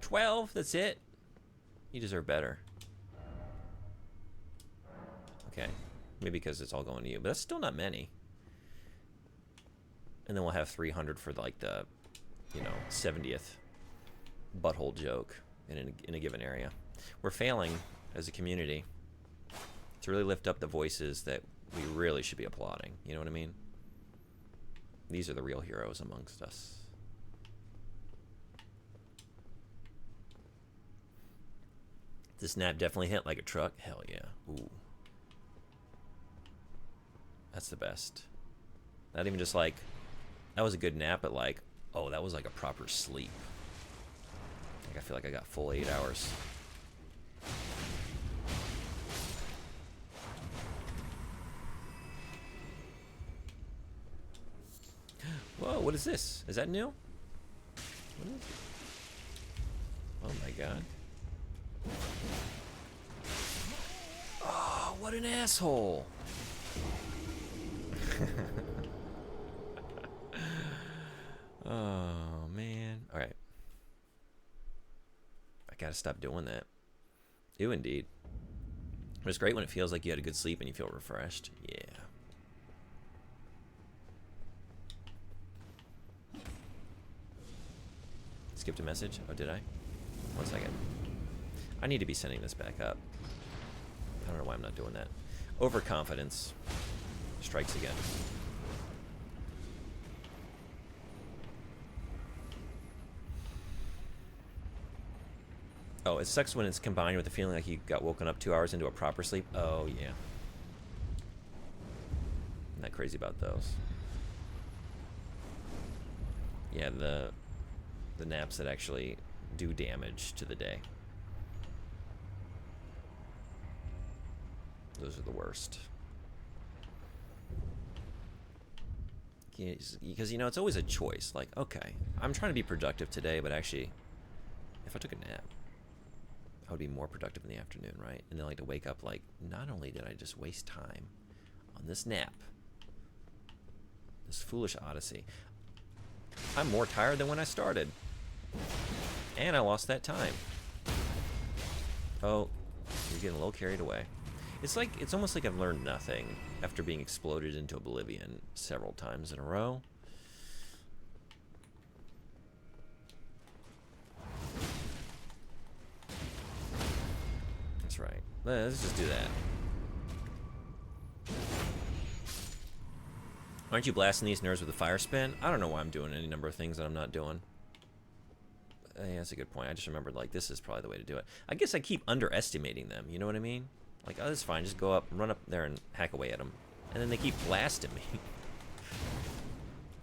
12? That's it? You deserve better. Okay. Maybe because it's all going to you. But that's still not many. And then we'll have 300 for like the, you know, 70th butthole joke in a given area. We're failing as a community to really lift up the voices that we really should be applauding. You know what I mean? These are the real heroes amongst us. This nap definitely hit like a truck. Hell yeah. Ooh. That's the best. Not even just like, that was a good nap, but like, oh, that was like a proper sleep. Like I feel like I got full 8 hours. Whoa, what is this? Is that new? What is it? Oh my god. Oh, what an asshole. Oh, man. Alright. I gotta stop doing that. Ew, indeed. But it's great when it feels like you had a good sleep and you feel refreshed. Yeah. Skipped a message? Oh, did I? 1 second. I need to be sending this back up. I don't know why I'm not doing that. Overconfidence strikes again. Oh, it sucks when it's combined with the feeling like you got woken up 2 hours into a proper sleep. Oh, yeah. I'm not crazy about those. Yeah, the naps that actually do damage to the day. Those are the worst. Because, you know, it's always a choice. Like, okay, I'm trying to be productive today, but actually, if I took a nap, I would be more productive in the afternoon, right? And then like to wake up like, not only did I just waste time on this nap, this foolish odyssey, I'm more tired than when I started. And I lost that time. Oh, you're getting a little carried away. It's like, it's almost like I've learned nothing after being exploded into oblivion several times in a row. That's right. Let's just do that. Aren't you blasting these nerves with a fire spin? I don't know why I'm doing any number of things that I'm not doing. Yeah, that's a good point. I just remembered, like, this is probably the way to do it. I guess I keep underestimating them, you know what I mean? Like, oh, that's fine. Just go up, run up there and hack away at them. And then they keep blasting me.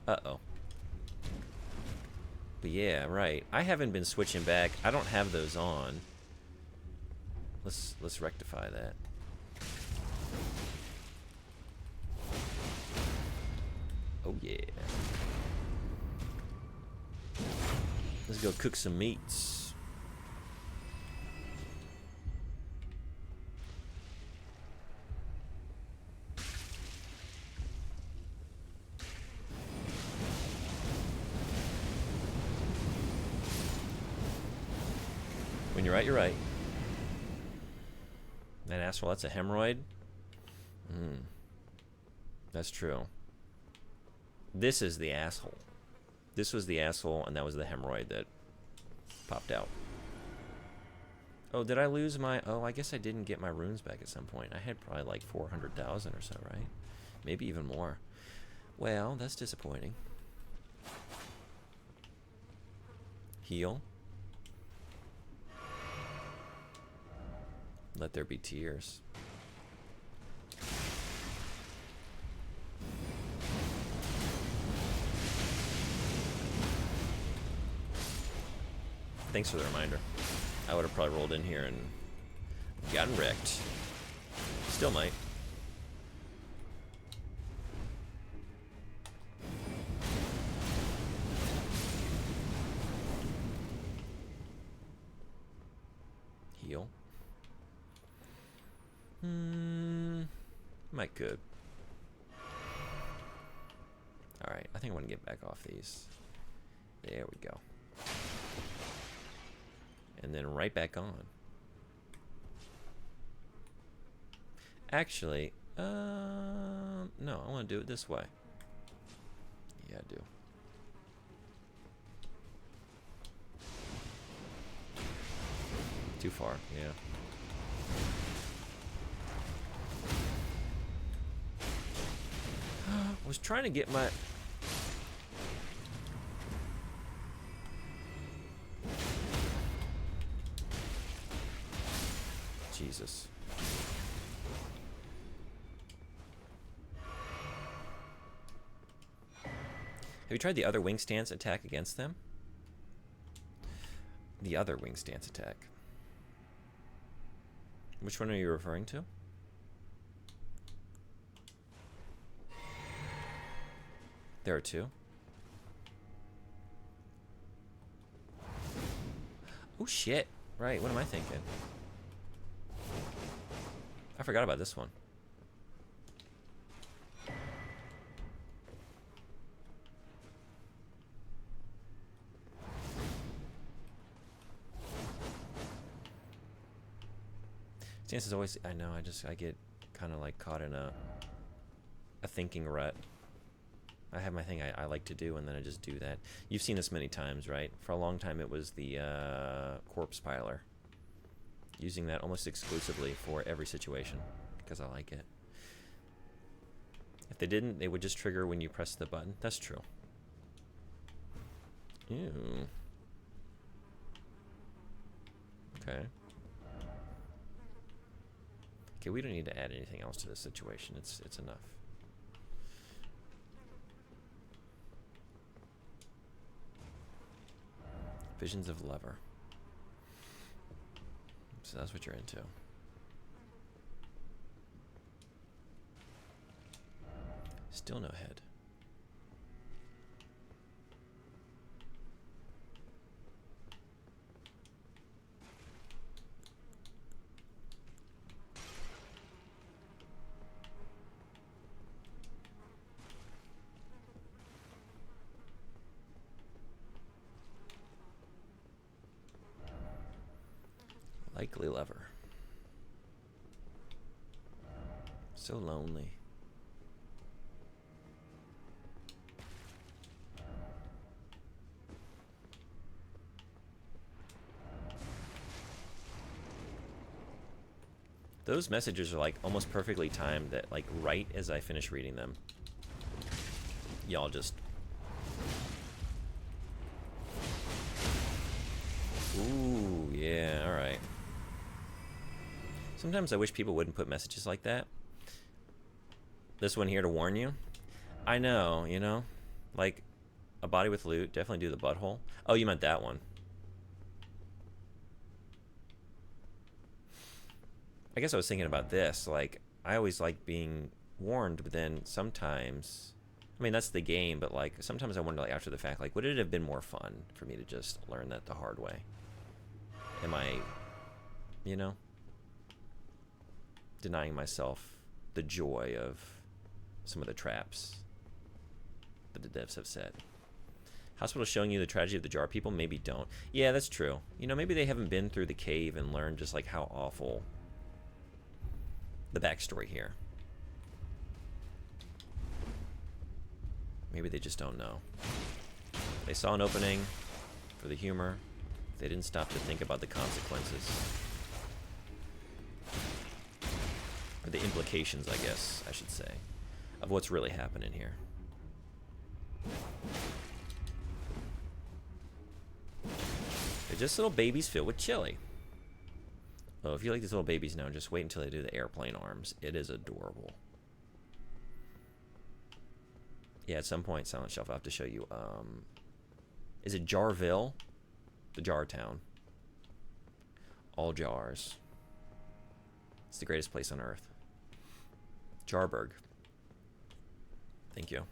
Uh-oh. But yeah, right. I haven't been switching back. I don't have those on. Let's rectify that. Oh yeah. Let's go cook some meats. When you're right, you're right. That asshole, that's a hemorrhoid? That's true. This is the asshole. This was the asshole, and that was the hemorrhoid that popped out. Oh, did I lose my... Oh, I guess I didn't get my runes back at some point. I had probably like 400,000 or so, right? Maybe even more. Well, that's disappointing. Heal. Let there be tears. Thanks for the reminder. I would have probably rolled in here and gotten wrecked. Still might. Heal. Might could. Alright, I think I want to get back off these. There we go. And then right back on. Actually, no, I want to do it this way. Yeah, I do. Too far, yeah. I was trying to get my... Jesus. Have you tried the other wing stance attack against them? The other wing stance attack. Which one are you referring to? There are two. Oh shit. Right, what am I thinking? I forgot about this one. Stance is always... I know, I get kind of like caught in a thinking rut. I have my thing I like to do, and then I just do that. You've seen this many times, right? For a long time, it was the corpse piler. Using that almost exclusively for every situation, because I like it. If they didn't, they would just trigger when you press the button. That's true. Ew. Okay. Okay, we don't need to add anything else to this situation. It's enough. Visions of Lever. So that's what you're into. Still no head. Likely lever. So lonely. Those messages are like almost perfectly timed that like right as I finish reading them, y'all just... Ooh, yeah, alright. Sometimes I wish people wouldn't put messages like that. This one here to warn you. I know, you know? Like, a body with loot, definitely do the butthole. Oh, you meant that one. I guess I was thinking about this. Like, I always like being warned, but then sometimes... I mean, that's the game, but like, sometimes I wonder, like, after the fact, like, would it have been more fun for me to just learn that the hard way? Am I, you know, denying myself the joy of some of the traps that the devs have set? Hospital showing you the tragedy of the jar people? Maybe don't. Yeah, that's true. You know, maybe they haven't been through the cave and learned just like how awful the backstory here. Maybe they just don't know. They saw an opening for the humor. They didn't stop to think about the consequences. Or the implications, I guess, I should say, of what's really happening here. They're just little babies filled with chili. Oh, if you like these little babies now, just wait until they do the airplane arms. It is adorable. Yeah, at some point, Silent Shelf, I'll have to show you. Is it Jarville? The Jar Town. All jars. It's the greatest place on earth. Jarburg. Thank you.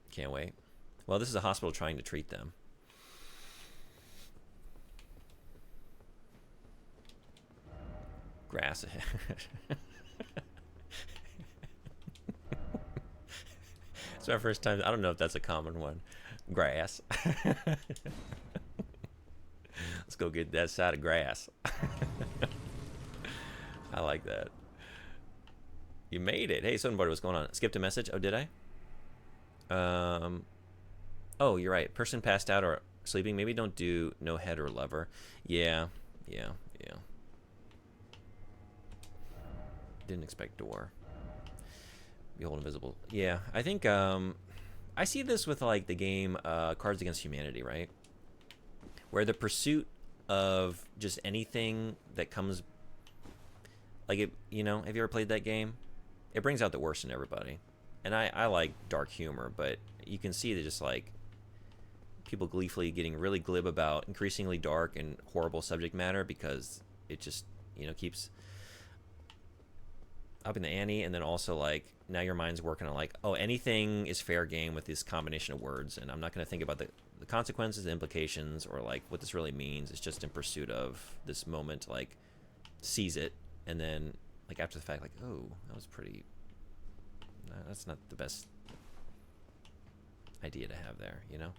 Can't wait. Well, this is a hospital trying to treat them. Grass. It's my first time. I don't know if that's a common one. Grass. Let's go get that side of grass. I like that. You made it. Hey, Sunboard, what's going on? Skipped a message. Oh, did I? Oh, you're right. Person passed out or sleeping. Maybe don't do no head or lever. Yeah. Didn't expect door. Behold invisible. Yeah, I think I see this with like the game Cards Against Humanity, right? Where the pursuit of just anything that comes, like it, you know, have you ever played that game? It brings out the worst in everybody. And I like dark humor, but you can see that just like people gleefully getting really glib about increasingly dark and horrible subject matter because it just, you know, keeps up in the ante. And then also like now your mind's working on like, oh, anything is fair game with this combination of words, and I'm not going to think about the consequences, the implications, or like what this really means. It's just in pursuit of this moment to like seize it, and then like after the fact, like, oh, that was pretty, that's not the best idea to have there, you know?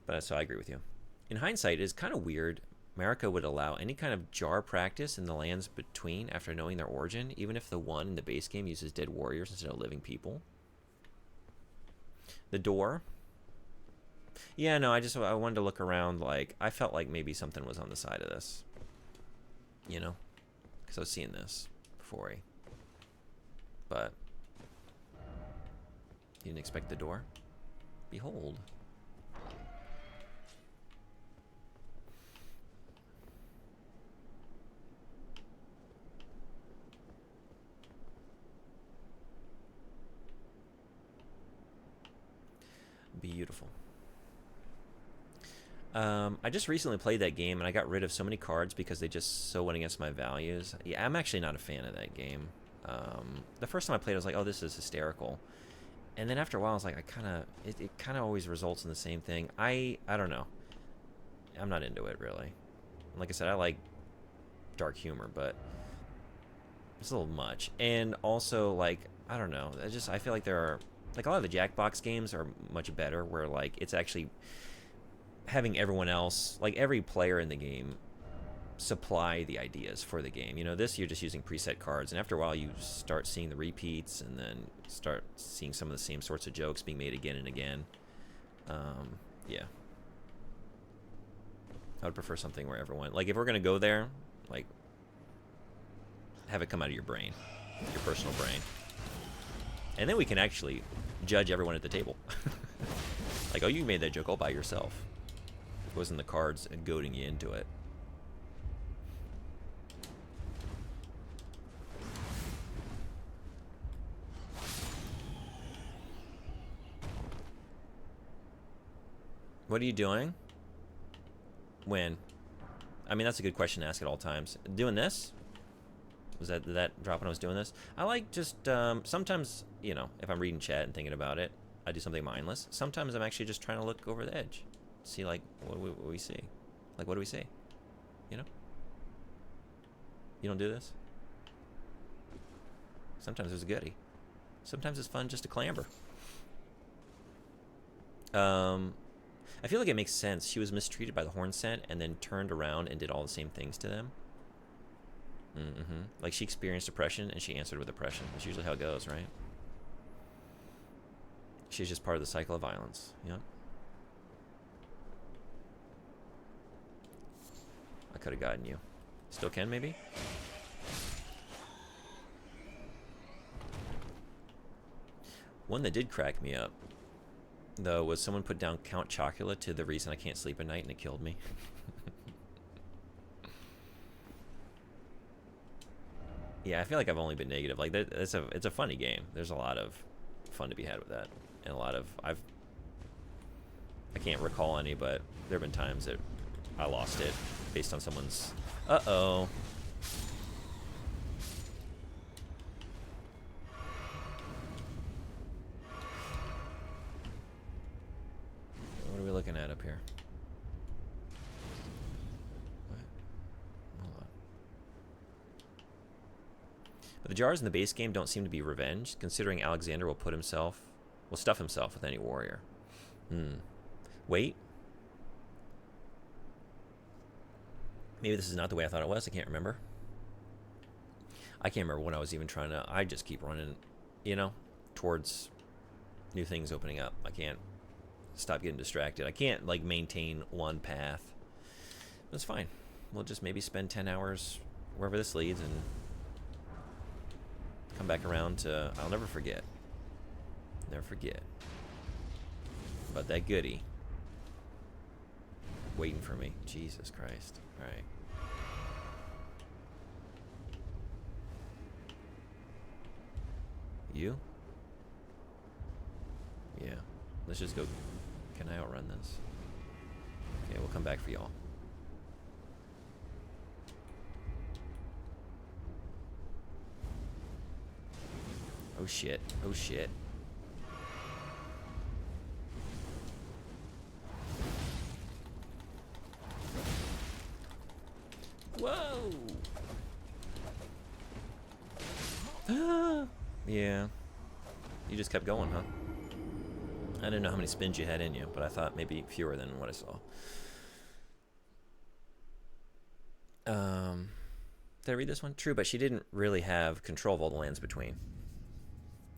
But so I agree with you. In hindsight, it's kind of weird America would allow any kind of jar practice in the lands between after knowing their origin, even if the one in the base game uses dead warriors instead of living people. The door. Yeah, no, I wanted to look around. Like, I felt like maybe something was on the side of this. You know? Because I was seeing this before. But you didn't expect the door? Behold. Beautiful. I just recently played that game, and I got rid of so many cards because they just so went against my values. Yeah, I'm actually not a fan of that game. The first time I played, I was like, oh, this is hysterical. And then after a while, I was like, it kind of always results in the same thing. I don't know. I'm not into it, really. Like I said, I like dark humor, but it's a little much. And also, like, I don't know. I feel like there are... Like, a lot of the Jackbox games are much better, where, like, it's actually having everyone else, like, every player in the game supply the ideas for the game. You know, this you're just using preset cards, and after a while you start seeing the repeats, and then start seeing some of the same sorts of jokes being made again and again. Yeah. I would prefer something where everyone, like, if we're gonna go there, like, have it come out of your brain, your personal brain, and then we can actually judge everyone at the table. Like, oh, you made that joke all by yourself. It wasn't the cards goading you into it. What are you doing? When? I mean, that's a good question to ask at all times. Doing this? Did that drop when I was doing this? I like just, sometimes, you know, if I'm reading chat and thinking about it, I do something mindless. Sometimes I'm actually just trying to look over the edge. See, like, what we see. Like, what do we see? You know? You don't do this? Sometimes it's goody. Sometimes it's fun just to clamber. I feel like it makes sense. She was mistreated by the horn scent and then turned around and did all the same things to them. Like, she experienced oppression and she answered with oppression. That's usually how it goes, right? She's just part of the cycle of violence. Yep. I could have gotten you. Still can, maybe? One that did crack me up, though, was someone put down Count Chocula to the reason I can't sleep at night, and it killed me. Yeah, I feel like I've only been negative. Like, it's a funny game. There's a lot of fun to be had with that, and a lot of I can't recall any, but there have been times that I lost it based on someone's. Uh-oh. What are we looking at up here? What? Hold on. But the jars in the base game don't seem to be revenge, considering Alexander will stuff himself with any warrior. Wait. Maybe this is not the way I thought it was. I can't remember. I can't remember when I was even trying to. I just keep running, you know, towards new things opening up. I can't stop getting distracted. I can't, like, maintain one path. That's fine. We'll just maybe spend 10 hours wherever this leads and come back around to. I'll never forget. Never forget. But that goodie waiting for me. Jesus Christ. All right. You? Yeah. Let's just go. Can I outrun this? Okay, we'll come back for y'all. Oh shit. Oh shit. Whoa! Yeah. You just kept going, huh? I didn't know how many spins you had in you, but I thought maybe fewer than what I saw. Did I read this one? True, but she didn't really have control of all the lands between.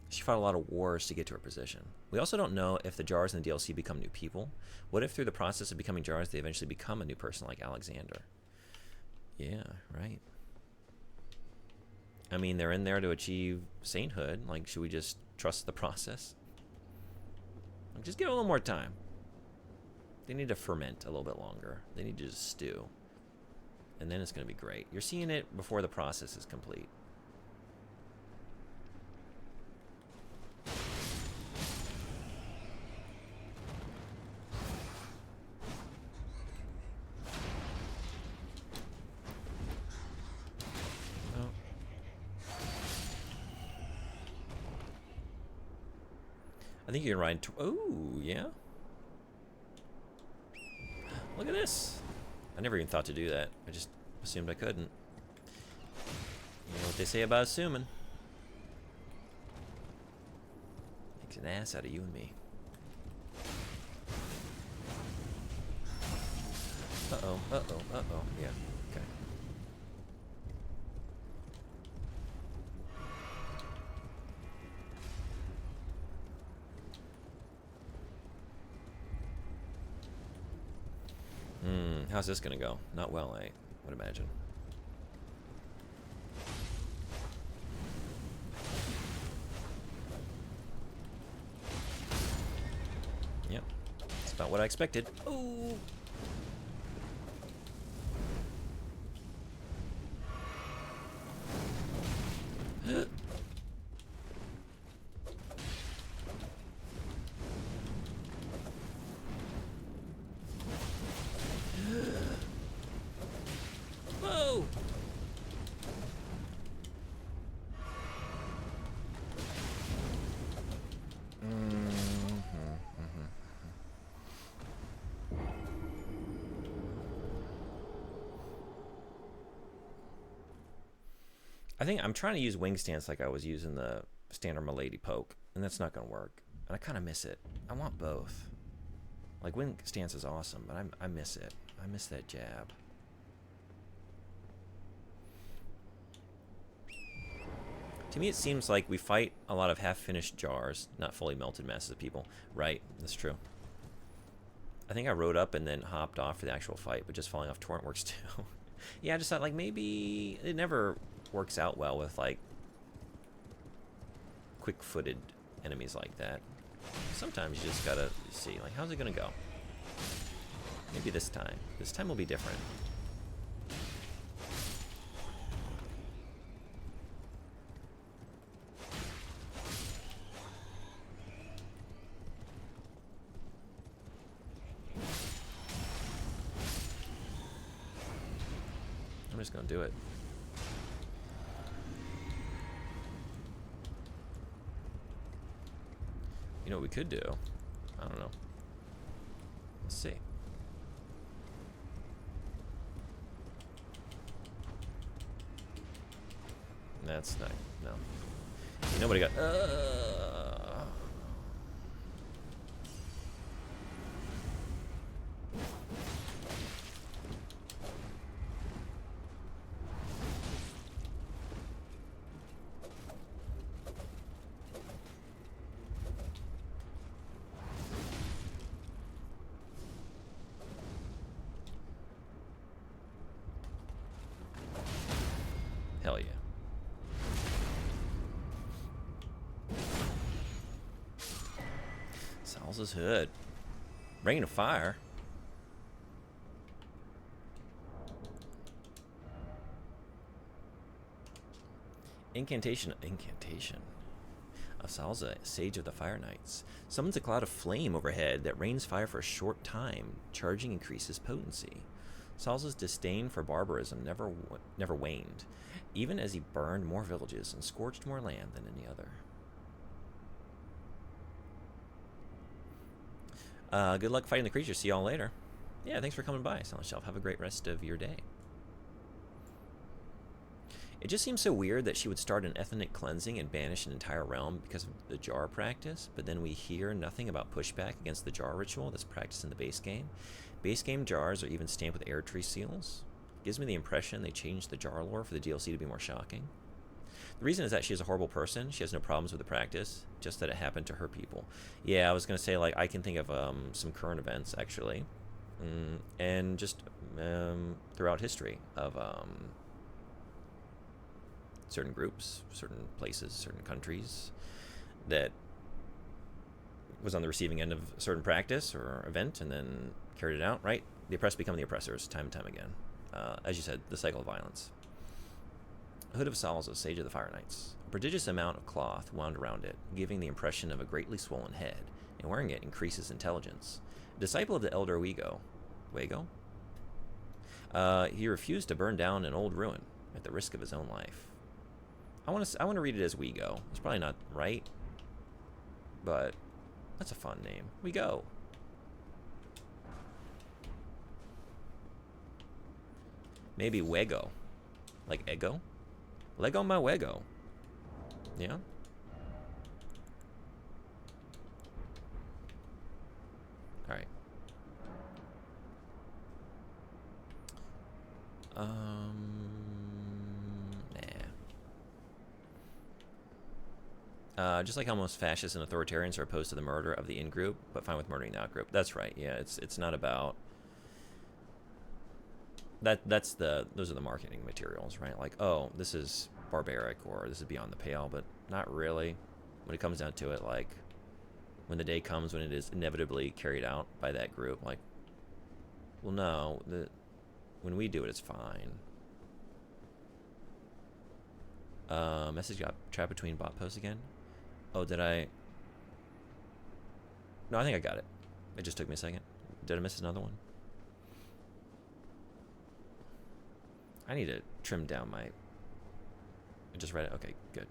She fought a lot of wars to get to her position. We also don't know if the jars in the DLC become new people. What if through the process of becoming jars, they eventually become a new person like Alexander? Yeah, right. I mean, they're in there to achieve sainthood. Like, should we just trust the process? Like, just give it a little more time. They need to ferment a little bit longer. They need to just stew. And then it's going to be great. You're seeing it before the process is complete. I think you can ride. Oh, yeah. Look at this. I never even thought to do that. I just assumed I couldn't. You know what they say about assuming. Makes an ass out of you and me. Uh-oh, uh-oh, uh-oh. Yeah, okay. How's this gonna go? Not well, I would imagine. Yep. That's about what I expected. Oh! Whoa! I think I'm trying to use wing stance like I was using the standard Milady poke, and that's not going to work. And I kind of miss it. I want both. Like, wing stance is awesome, but I miss it. I miss that jab. To me, it seems like we fight a lot of half-finished jars, not fully melted masses of people. Right, that's true. I think I rode up and then hopped off for the actual fight, but just falling off torrent works too. Yeah, I just thought, like, maybe it never works out well with, like, quick-footed enemies like that. Sometimes you just gotta see, like, how's it gonna go? Maybe this time. This time will be different. I'm just gonna do it. You know what we could do? I don't know. Let's see. That's not, no. Nobody got, hell yeah. Salsa's hood. Ring of fire. Incantation of Salsa, Sage of the Fire Knights. Summons a cloud of flame overhead that rains fire for a short time. Charging increases potency. Salsa's disdain for barbarism never waned, even as he burned more villages and scorched more land than any other. Good luck fighting the creatures. See y'all later. Yeah, thanks for coming by, Silent Shelf. Have a great rest of your day. It just seems so weird that she would start an ethnic cleansing and banish an entire realm because of the jar practice, but then we hear nothing about pushback against the jar ritual that's practiced in the base game. Base game jars are even stamped with Erdtree seals. Gives me the impression they changed the jar lore for the DLC to be more shocking. The reason is that she is a horrible person. She has no problems with the practice, just that it happened to her people. Yeah, I was going to say, like, I can think of some current events, actually, and just throughout history of certain groups, certain places, certain countries that was on the receiving end of a certain practice or event and then carried it out, right? The oppressed become the oppressors time and time again. As you said, the cycle of violence. Hood of Salsa, Sage of the Fire Knights. A prodigious amount of cloth wound around it, giving the impression of a greatly swollen head, and wearing it increases intelligence. A disciple of the elder Wego. He refused to burn down an old ruin at the risk of his own life. I want to read it as Wego. It's probably not right, but that's a fun name. Wego. Maybe Wego, like Ego. Lego my Wego. Yeah. All right. Just like how most fascists and authoritarians are opposed to the murder of the in-group, but fine with murdering the out-group. That's right. Yeah, it's not about those are the marketing materials, right? Like, oh, this is barbaric or this is beyond the pale, but not really. When it comes down to it, like when the day comes when it is inevitably carried out by that group, like, well, no, when we do it, it's fine. Message got trapped between bot posts again. Oh, did I? No, I think I got it. It just took me a second. Did I miss another one? I need to trim down my... I just read it. Okay, good.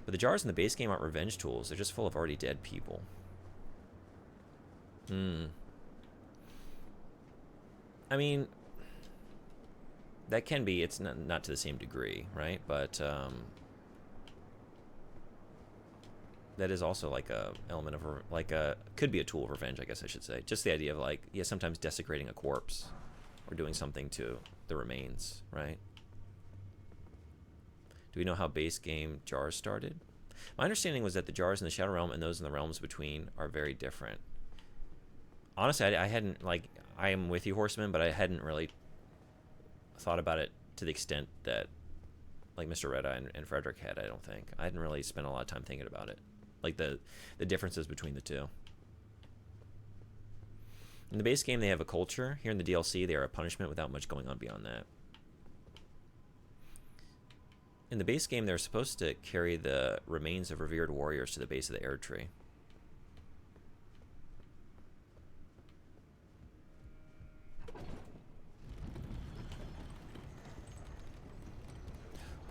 But the jars in the base game aren't revenge tools. They're just full of already dead people. I mean, that can be. It's not to the same degree, right? But that is also like a element of could be a tool of revenge, I guess I should say. Just the idea of like, yeah, sometimes desecrating a corpse or doing something to the remains, right? Do we know how base game jars started? My understanding was that the jars in the Shadow Realm and those in the realms between are very different. Honestly, I hadn't, like, I am with you, Horseman, but I hadn't really thought about it to the extent that, like, Mr. Red-Eye and Frederick had, I don't think. I hadn't really spent a lot of time thinking about it. Like, the differences between the two. In the base game, they have a culture. Here in the DLC, they are a punishment without much going on beyond that. In the base game, they're supposed to carry the remains of revered warriors to the base of the Erdtree.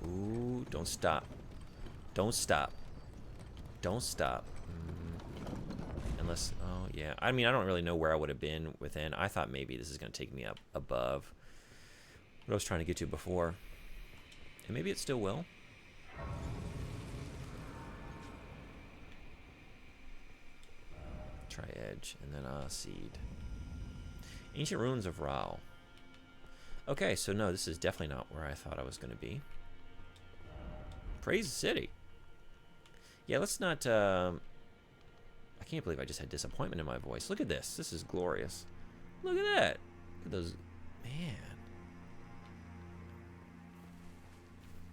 Ooh, don't stop. Don't stop. Don't stop. Unless, oh yeah. I mean, I don't really know where I would have been within. I thought maybe this is going to take me up above what I was trying to get to before. And maybe it still will. Try edge, and then seed. Ancient ruins of Rao. Okay, so no, this is definitely not where I thought I was going to be. Praise the city. Yeah, let's not... I can't believe I just had disappointment in my voice. Look at this. This is glorious. Look at that. Look at those... Man.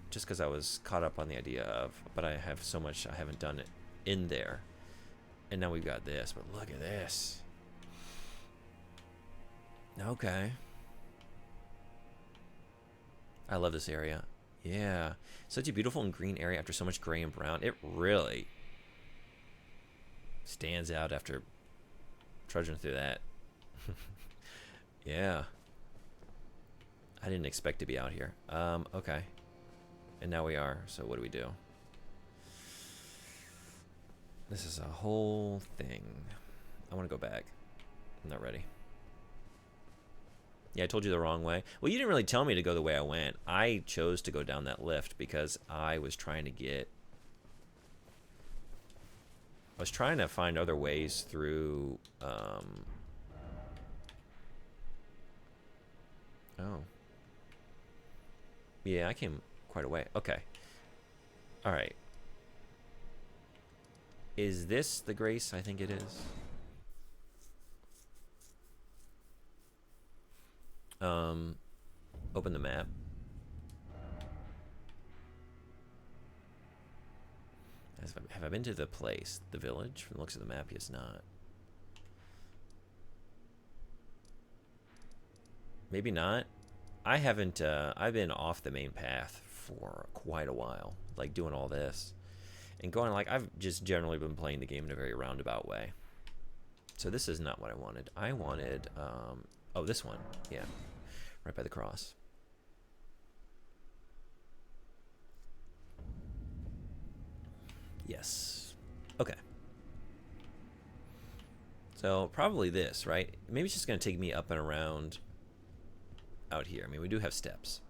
Just because I was caught up on the idea of, but I have so much I haven't done it in there. And now we've got this, but look at this. Okay. I love this area. Yeah. Such a beautiful and green area after so much gray and brown. It really stands out after trudging through that. Yeah. I didn't expect to be out here. Okay. And now we are. So what do we do? This is a whole thing. I want to go back. I'm not ready. Yeah, I told you the wrong way. Well, you didn't really tell me to go the way I went. I chose to go down that lift because I was trying to get... I was trying to find other ways through... Oh. Yeah, I came quite a way. Okay. All right. Is this the Grace? I think it is. Open the map. Have I been to the place, the village? From the looks of the map, yes, not. Maybe not. I haven't, I've been off the main path for quite a while, like doing all this. And going, like, I've just generally been playing the game in a very roundabout way. So this is not what I wanted. I wanted, oh, this one. Yeah. Right by the cross. Yes. Okay. So probably this, right? Maybe it's just going to take me up and around out here. I mean, we do have steps.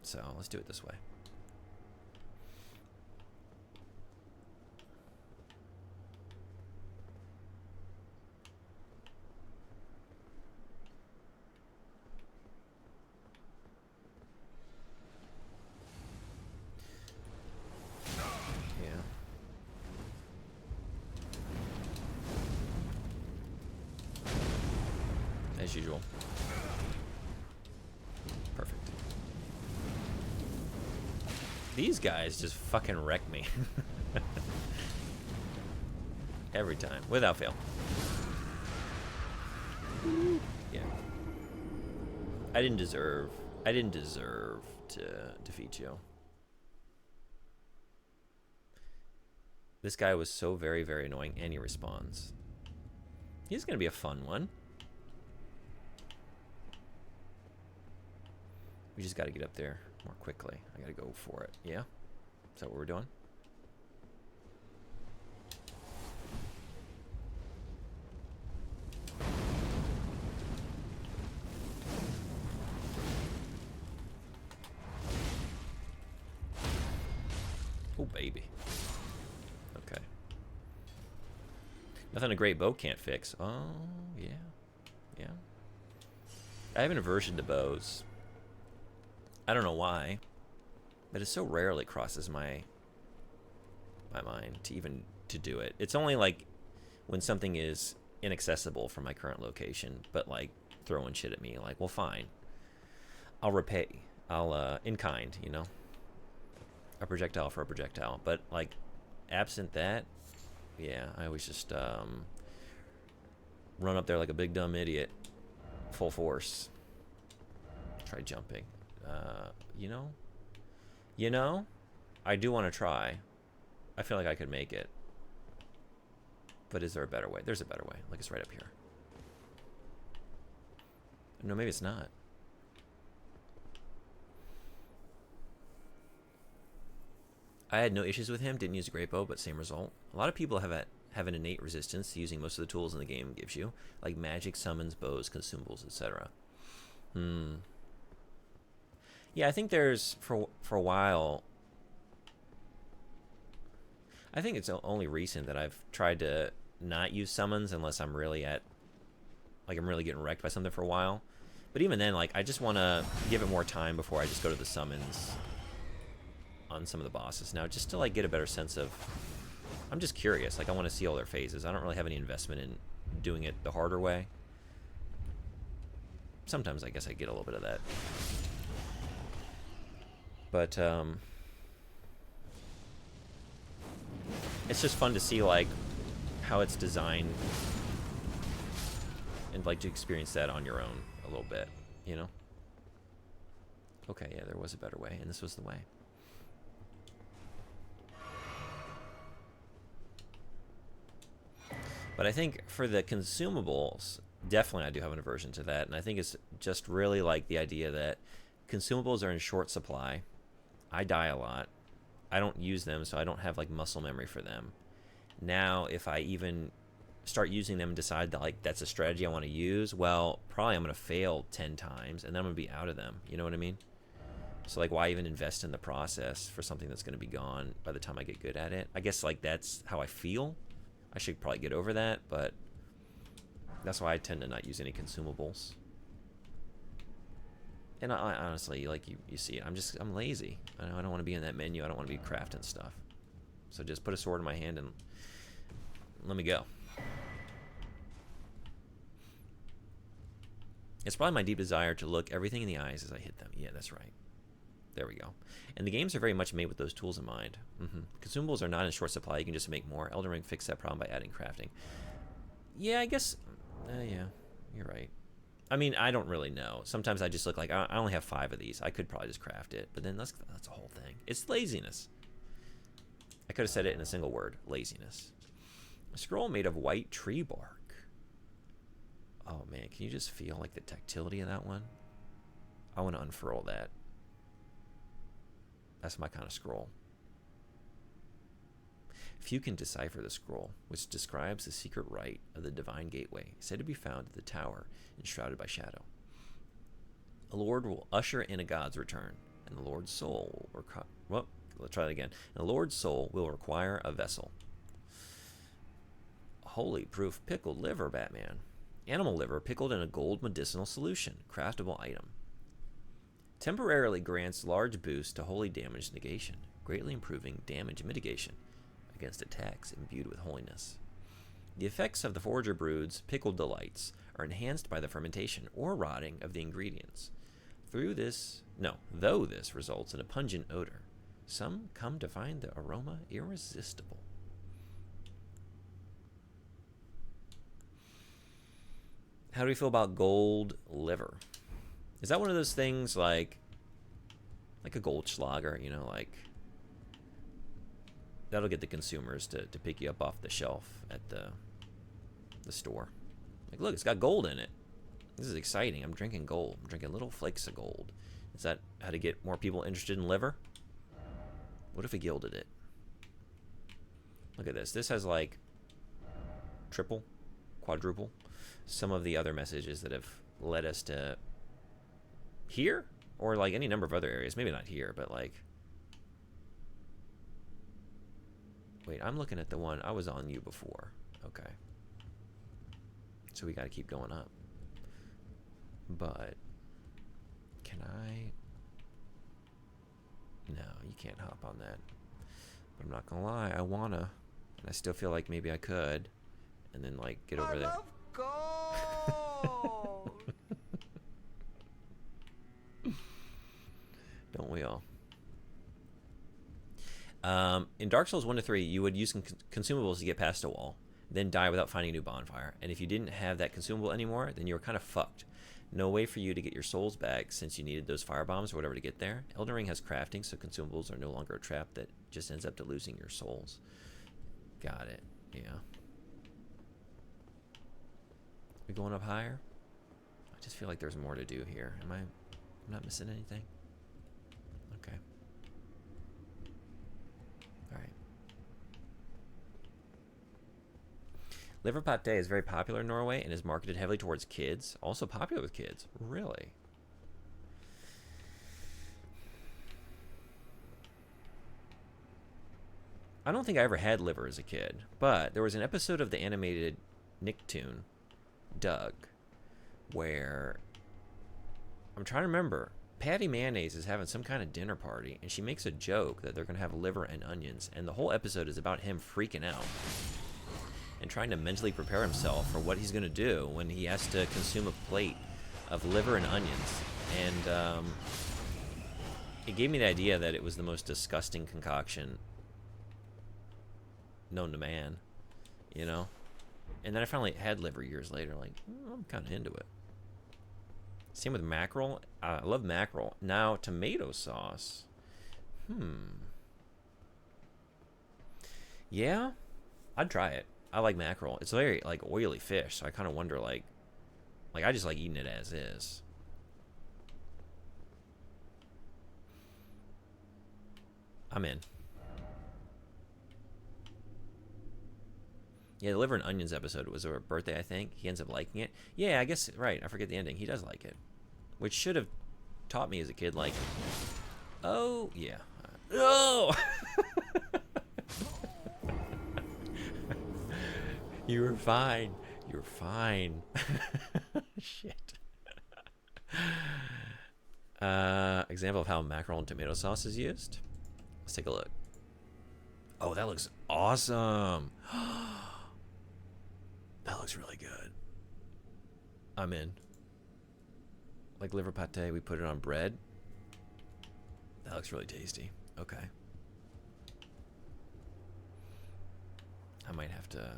So let's do it this way. As usual. These guys just fucking wreck me. Every time, without fail. Yeah. I didn't deserve to defeat you. This guy was so very, very annoying, and he responds. He's gonna be a fun one. We just gotta get up there more quickly. I gotta go for it. Yeah? Is that what we're doing? Oh, baby. Okay. Nothing a great bow can't fix. Oh, yeah. Yeah. I have an aversion to bows. I don't know why, but it so rarely crosses my mind to do it. It's only like when something is inaccessible from my current location, but like throwing shit at me, like, well, fine. I'll repay. I'll, in kind, you know? A projectile for a projectile. But, like, absent that, yeah, I always just run up there like a big dumb idiot, full force. Try jumping. You know, I do want to try. I feel like I could make it. But is there a better way? There's a better way. Like, it's right up here. No, maybe it's not. I had no issues with him. Didn't use a great bow, but same result. A lot of people have an innate resistance to using most of the tools in the game gives you, like magic, summons, bows, consumables, etc. Yeah, I think there's for a while. I think it's only recent that I've tried to not use summons unless I'm really I'm really getting wrecked by something for a while. But even then, like, I just want to give it more time before I just go to the summons on some of the bosses now, just to like get a better sense of. I'm just curious. Like, I want to see all their phases. I don't really have any investment in doing it the harder way. Sometimes I guess I get a little bit of that. But it's just fun to see like how it's designed and like to experience that on your own a little bit, you know? Okay, yeah, there was a better way, and this was the way. But I think for the consumables, definitely I do have an aversion to that, and I think it's just really like the idea that consumables are in short supply. I die a lot. I don't use them, so I don't have like muscle memory for them. Now, if I even start using them and decide that like that's a strategy I want to use, well, probably I'm going to fail 10 times, and then I'm going to be out of them. You know what I mean? So like, why even invest in the process for something that's going to be gone by the time I get good at it? I guess like that's how I feel. I should probably get over that, but that's why I tend to not use any consumables. And I honestly, like you see it, I'm lazy. I don't want to be in that menu. I don't want to be crafting stuff. So just put a sword in my hand and let me go. It's probably my deep desire to look everything in the eyes as I hit them. Yeah, that's right. There we go. And the games are very much made with those tools in mind. Consumables are not in short supply. You can just make more. Elden Ring fixed that problem by adding crafting. Yeah, I guess. Yeah, you're right. I mean, I don't really know. Sometimes I just look like I only have 5 of these. I could probably just craft it, but then that's a whole thing. It's laziness. I could have said it in a single word: laziness. A scroll made of white tree bark. Oh man, can you just feel like the tactility of that one? I want to unfurl that. That's my kind of scroll. Few can decipher the scroll, which describes the secret rite of the divine gateway, said to be found at the tower, enshrouded by shadow. The Lord will usher in a god's return, and the Lord's soul will let's try that again. And the Lord's soul will require a vessel. Holy proof pickled liver, Batman. Animal liver pickled in a gold medicinal solution, craftable item. Temporarily grants large boost to holy damage negation, greatly improving damage mitigation against attacks imbued with holiness. The effects of the Forager Brood's pickled delights are enhanced by the fermentation or rotting of the ingredients. Though this results in a pungent odor, Some come to find the aroma irresistible. How do we feel about gold liver? Is that one of those things like a Goldschlager, you know, like that'll get the consumers to pick you up off the shelf at the store. Like, look, it's got gold in it. This is exciting. I'm drinking gold. I'm drinking little flakes of gold. Is that how to get more people interested in liver? What if we gilded it? Look at this. This has like triple, quadruple some of the other messages that have led us to here, or like any number of other areas. Maybe not here, but like, wait, I'm looking at the one I was on you before. Okay, so we got to keep going up. But can I? No, you can't hop on that. But I'm not gonna lie, I wanna, and I still feel like maybe I could, and then like get over there. Gold. Don't we all? In Dark Souls 1 to 3, you would use consumables to get past a wall, then die without finding a new bonfire. And if you didn't have that consumable anymore, then you were kind of fucked. No way for you to get your souls back since you needed those fire bombs or whatever to get there. Elden Ring has crafting, so consumables are no longer a trap that just ends up to losing your souls. Got it. Yeah. We going up higher? I just feel like there's more to do here. I'm not missing anything? Okay. Alright. Liver pate is very popular in Norway and is marketed heavily towards kids. Also popular with kids. Really? I don't think I ever had liver as a kid, but there was an episode of the animated Nicktoon, Doug, where I'm trying to remember. Patty Mayonnaise is having some kind of dinner party, and she makes a joke that they're going to have liver and onions, and the whole episode is about him freaking out and trying to mentally prepare himself for what he's going to do when he has to consume a plate of liver and onions. And it gave me the idea that it was the most disgusting concoction known to man, you know? And then I finally had liver years later, like, I'm kind of into it. Same with mackerel. I love mackerel. Now, tomato sauce. Yeah, I'd try it. I like mackerel. It's very, like, oily fish, so I kind of wonder, like, I just like eating it as is. I'm in. Yeah, the liver and onions episode was a birthday, I think. He ends up liking it. Yeah, I guess, right. I forget the ending. He does like it. Which should have taught me as a kid, like, oh, yeah. Oh! You were fine. You were fine. Shit. Example of how mackerel and tomato sauce is used. Let's take a look. Oh, that looks awesome. That looks really good. I'm in. Like liver pate, we put it on bread. That looks really tasty. Okay. I might have to...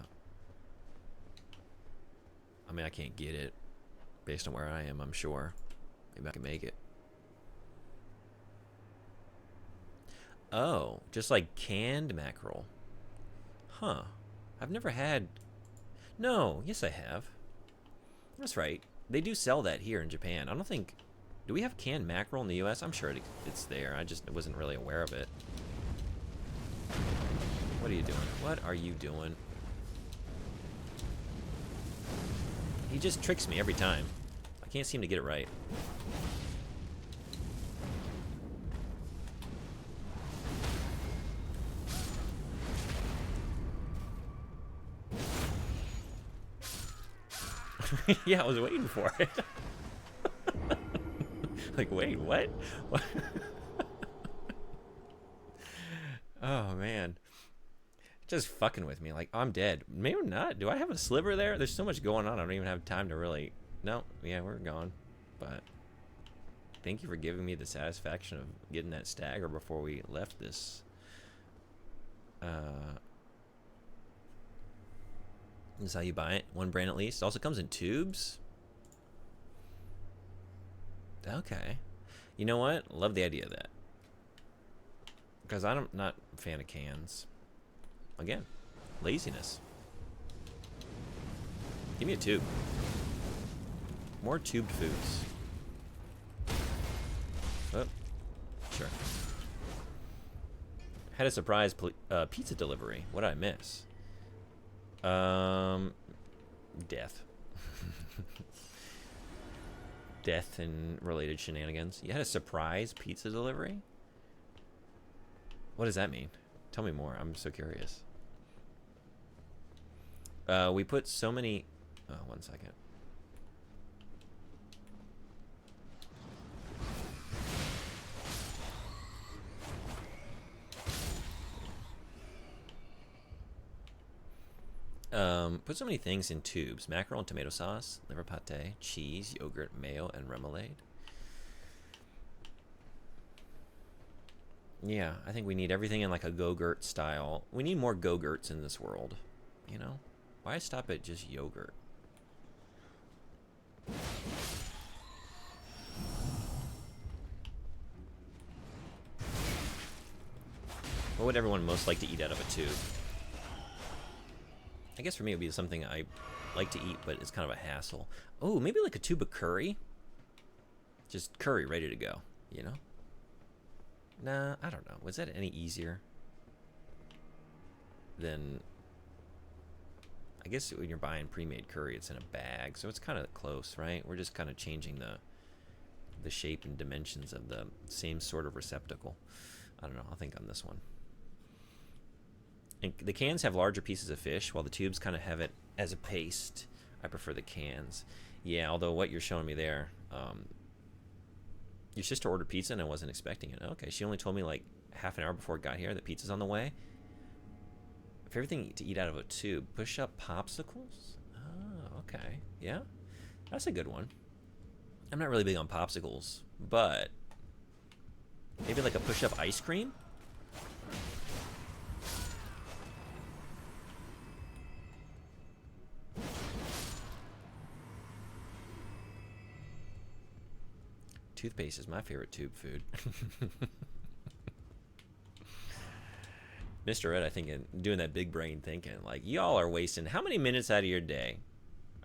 I mean, I can't get it based on where I am, I'm sure. Maybe I can make it. Oh, just like canned mackerel. Huh. I've never had... No, yes I have. That's right. They do sell that here in Japan. I don't think... Do we have canned mackerel in the US? I'm sure it's there. I just wasn't really aware of it. What are you doing? What are you doing? He just tricks me every time. I can't seem to get it right. Yeah, I was waiting for it. Like, wait, what? Oh, man. Just fucking with me. Like, I'm dead. Maybe not. Do I have a sliver there? There's so much going on. I don't even have time to really... No. Yeah, we're gone. But... thank you for giving me the satisfaction of getting that stagger before we left this. This is how you buy it. One brand at least. Also comes in tubes. Okay. You know what? Love the idea of that. Because I'm not a fan of cans. Again, laziness. Give me a tube. More tubed foods. Oh, sure. Had a surprise pizza delivery. What did I miss? Death. Death and related shenanigans. You had a surprise pizza delivery? What does that mean? Tell me more. I'm so curious. We put so many... Oh, 1 second. Put so many things in tubes. Mackerel and tomato sauce, liver pate, cheese, yogurt, mayo, and remoulade. Yeah, I think we need everything in like a Go-Gurt style. We need more Go-Gurts in this world, you know? Why stop at just yogurt? What would everyone most like to eat out of a tube? I guess for me it would be something I like to eat, but it's kind of a hassle. Oh, maybe like a tube of curry? Just curry ready to go, you know? Nah, I don't know. Was that any easier than... I guess when you're buying pre-made curry, it's in a bag, so it's kind of close, right? We're just kind of changing the shape and dimensions of the same sort of receptacle. I don't know. I'll think on this one. And the cans have larger pieces of fish, while the tubes kind of have it as a paste. I prefer the cans. Yeah, although what you're showing me there, your sister ordered pizza and I wasn't expecting it. Okay, she only told me like half an hour before it got here that pizza's on the way. For everything to eat out of a tube, push-up popsicles? Oh, okay. Yeah, that's a good one. I'm not really big on popsicles, but maybe like a push-up ice cream? Toothpaste is my favorite tube food. Mr. Ed, I think, doing that big brain thinking, like, y'all are wasting how many minutes out of your day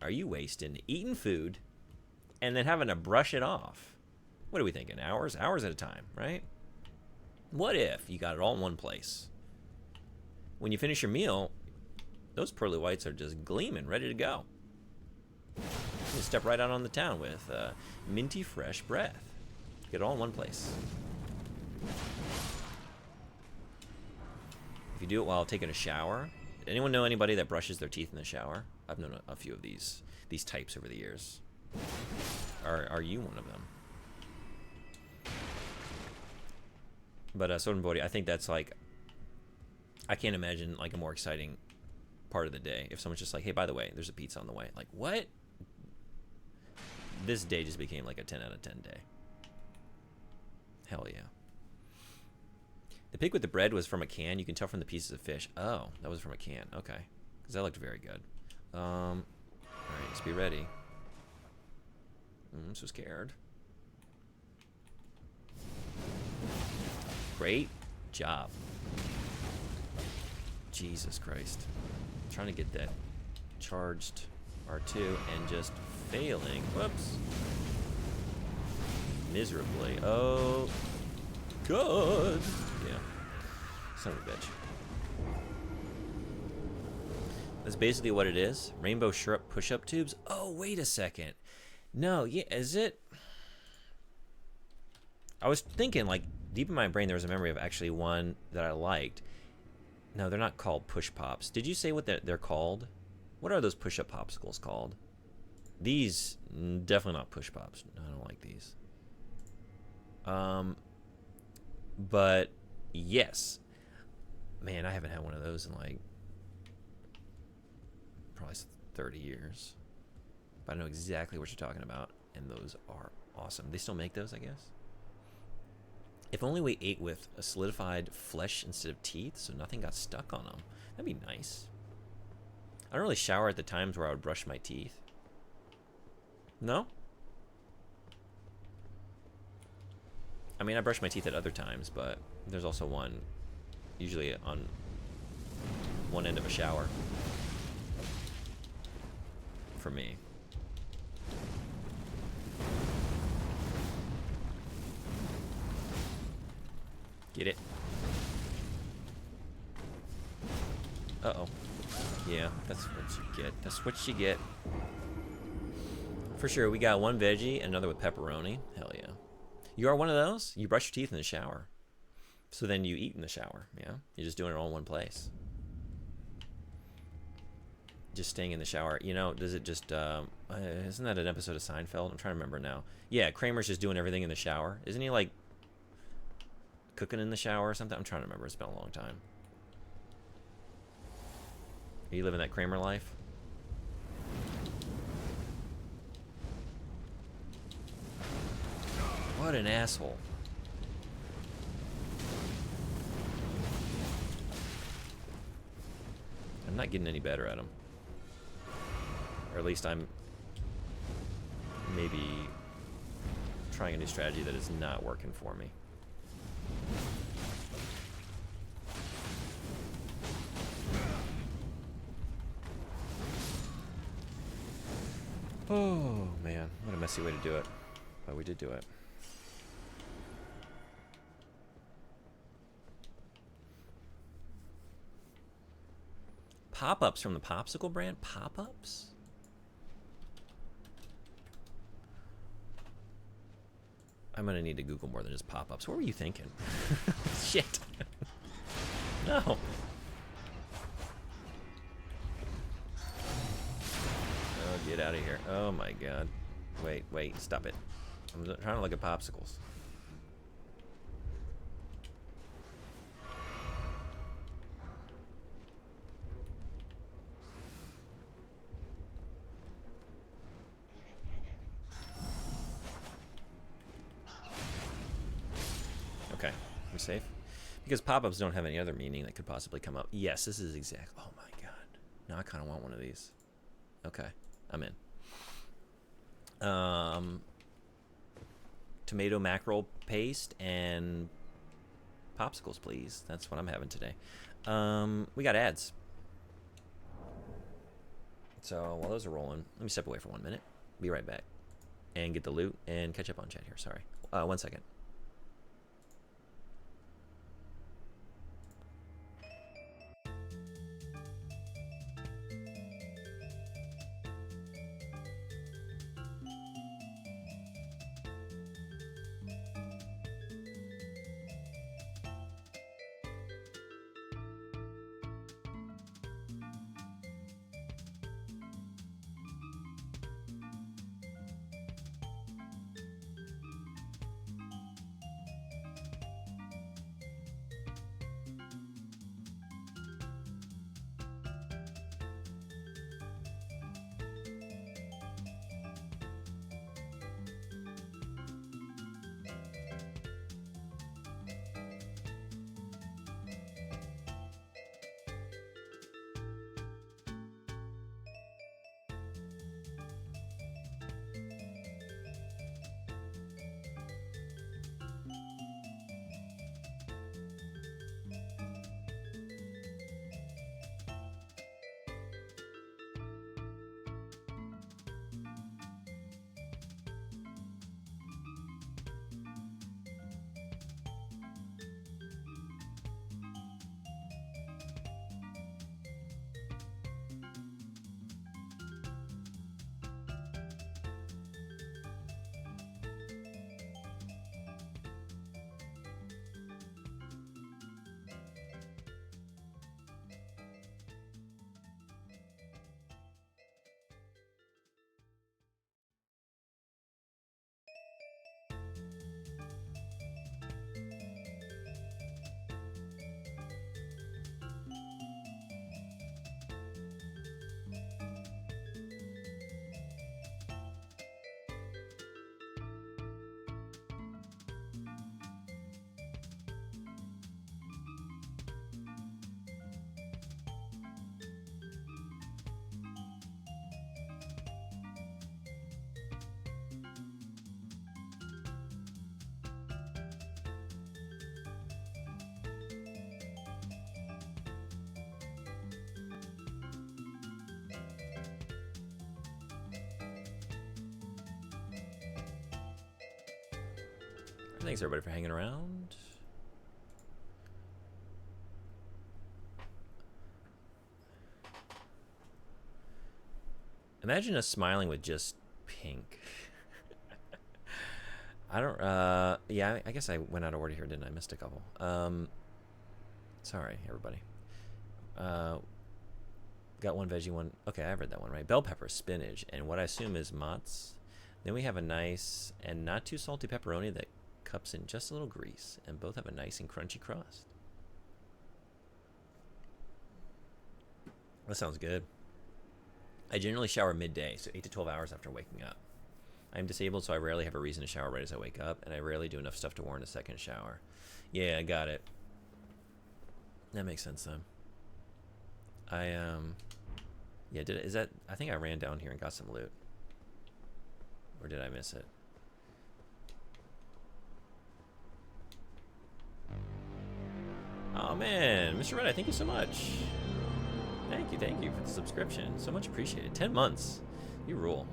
are you wasting eating food and then having to brush it off? What are we thinking? Hours? Hours at a time, right? What if you got it all in one place? When you finish your meal, those pearly whites are just gleaming, ready to go. You step right out on the town with minty fresh breath. Get it all in one place. If you do it while taking a shower, anyone know anybody that brushes their teeth in the shower? I've known a few of these types over the years. Are you one of them? But Soda and Bodhi, I think that's like, I can't imagine like a more exciting part of the day if someone's just like, hey, by the way, there's a pizza on the way. Like, what? This day just became like a 10 out of 10 day. Hell yeah. The pig with the bread was from a can. You can tell from the pieces of fish. Oh, that was from a can. Okay. Because that looked very good. Alright, let's be ready. I'm so scared. Great job. Jesus Christ. I'm trying to get that charged R2 and just failing. Whoops. Miserably. Oh, God. Yeah. Son of a bitch. That's basically what it is. Rainbow syrup push-up tubes. Oh, wait a second. No, yeah, is it? I was thinking, like, deep in my brain, there was a memory of actually one that I liked. No, they're not called push pops. Did you say what they're called? What are those push-up popsicles called? These, definitely not push pops. I don't like these. But yes, man, I haven't had one of those in like probably 30 years. But I know exactly what you're talking about, and those are Awesome. They still make those, I guess? If only we ate with a solidified flesh instead of teeth, so nothing got stuck on them. That'd be nice. I don't really shower at the times where I would brush my teeth. No? I mean, I brush my teeth at other times, but there's also one, usually on one end of a shower. For me. Get it? Uh-oh. Yeah, that's what you get. That's what you get. For sure, we got one veggie and another with pepperoni. Hell yeah. You are one of those? You brush your teeth in the shower. So then you eat in the shower, yeah? You're just doing it all in one place. Just staying in the shower. You know, does it just, isn't that an episode of Seinfeld? I'm trying to remember now. Yeah, Kramer's just doing everything in the shower. Isn't he, like, cooking in the shower or something? I'm trying to remember. It's been a long time. Are you living that Kramer life? What an asshole. I'm not getting any better at him. Or at least I'm maybe trying a new strategy that is not working for me. Oh, man. What a messy way to do it. But we did do it. Pop-ups from the Popsicle brand? Pop-ups? I'm gonna need to Google more than just pop-ups. What were you thinking? Shit. No. Oh, get out of here. Oh my god. Wait, stop it. I'm trying to look at popsicles. Okay, we safe? Because pop-ups don't have any other meaning that could possibly come up. Yes, this is exact. Oh my god. Now I kind of want one of these. Okay, I'm in. Tomato mackerel paste and popsicles, please. That's what I'm having today. We got ads. So while those are rolling, let me step away for 1 minute. Be right back. And get the loot and catch up on chat here. Sorry. 1 second. Thanks everybody for hanging around. Imagine us smiling with just pink. I don't, yeah, I guess I went out of order here, didn't I? Missed a couple. Sorry, everybody. Got one veggie, one, okay, I've read that one, right? Bell pepper, spinach, and what I assume is mozz. Then we have a nice and not too salty pepperoni that cups in just a little grease, and both have a nice and crunchy crust. That sounds good. I generally shower midday, so 8 to 12 hours after waking up. I'm disabled, so I rarely have a reason to shower right as I wake up, and I rarely do enough stuff to warrant a second shower. Yeah, I got it. That makes sense, then. Yeah, is that, I think I ran down here and got some loot. Or did I miss it? Oh man, Mr. Red, thank you so much. Thank you for the subscription. So much appreciated. 10 months. You rule.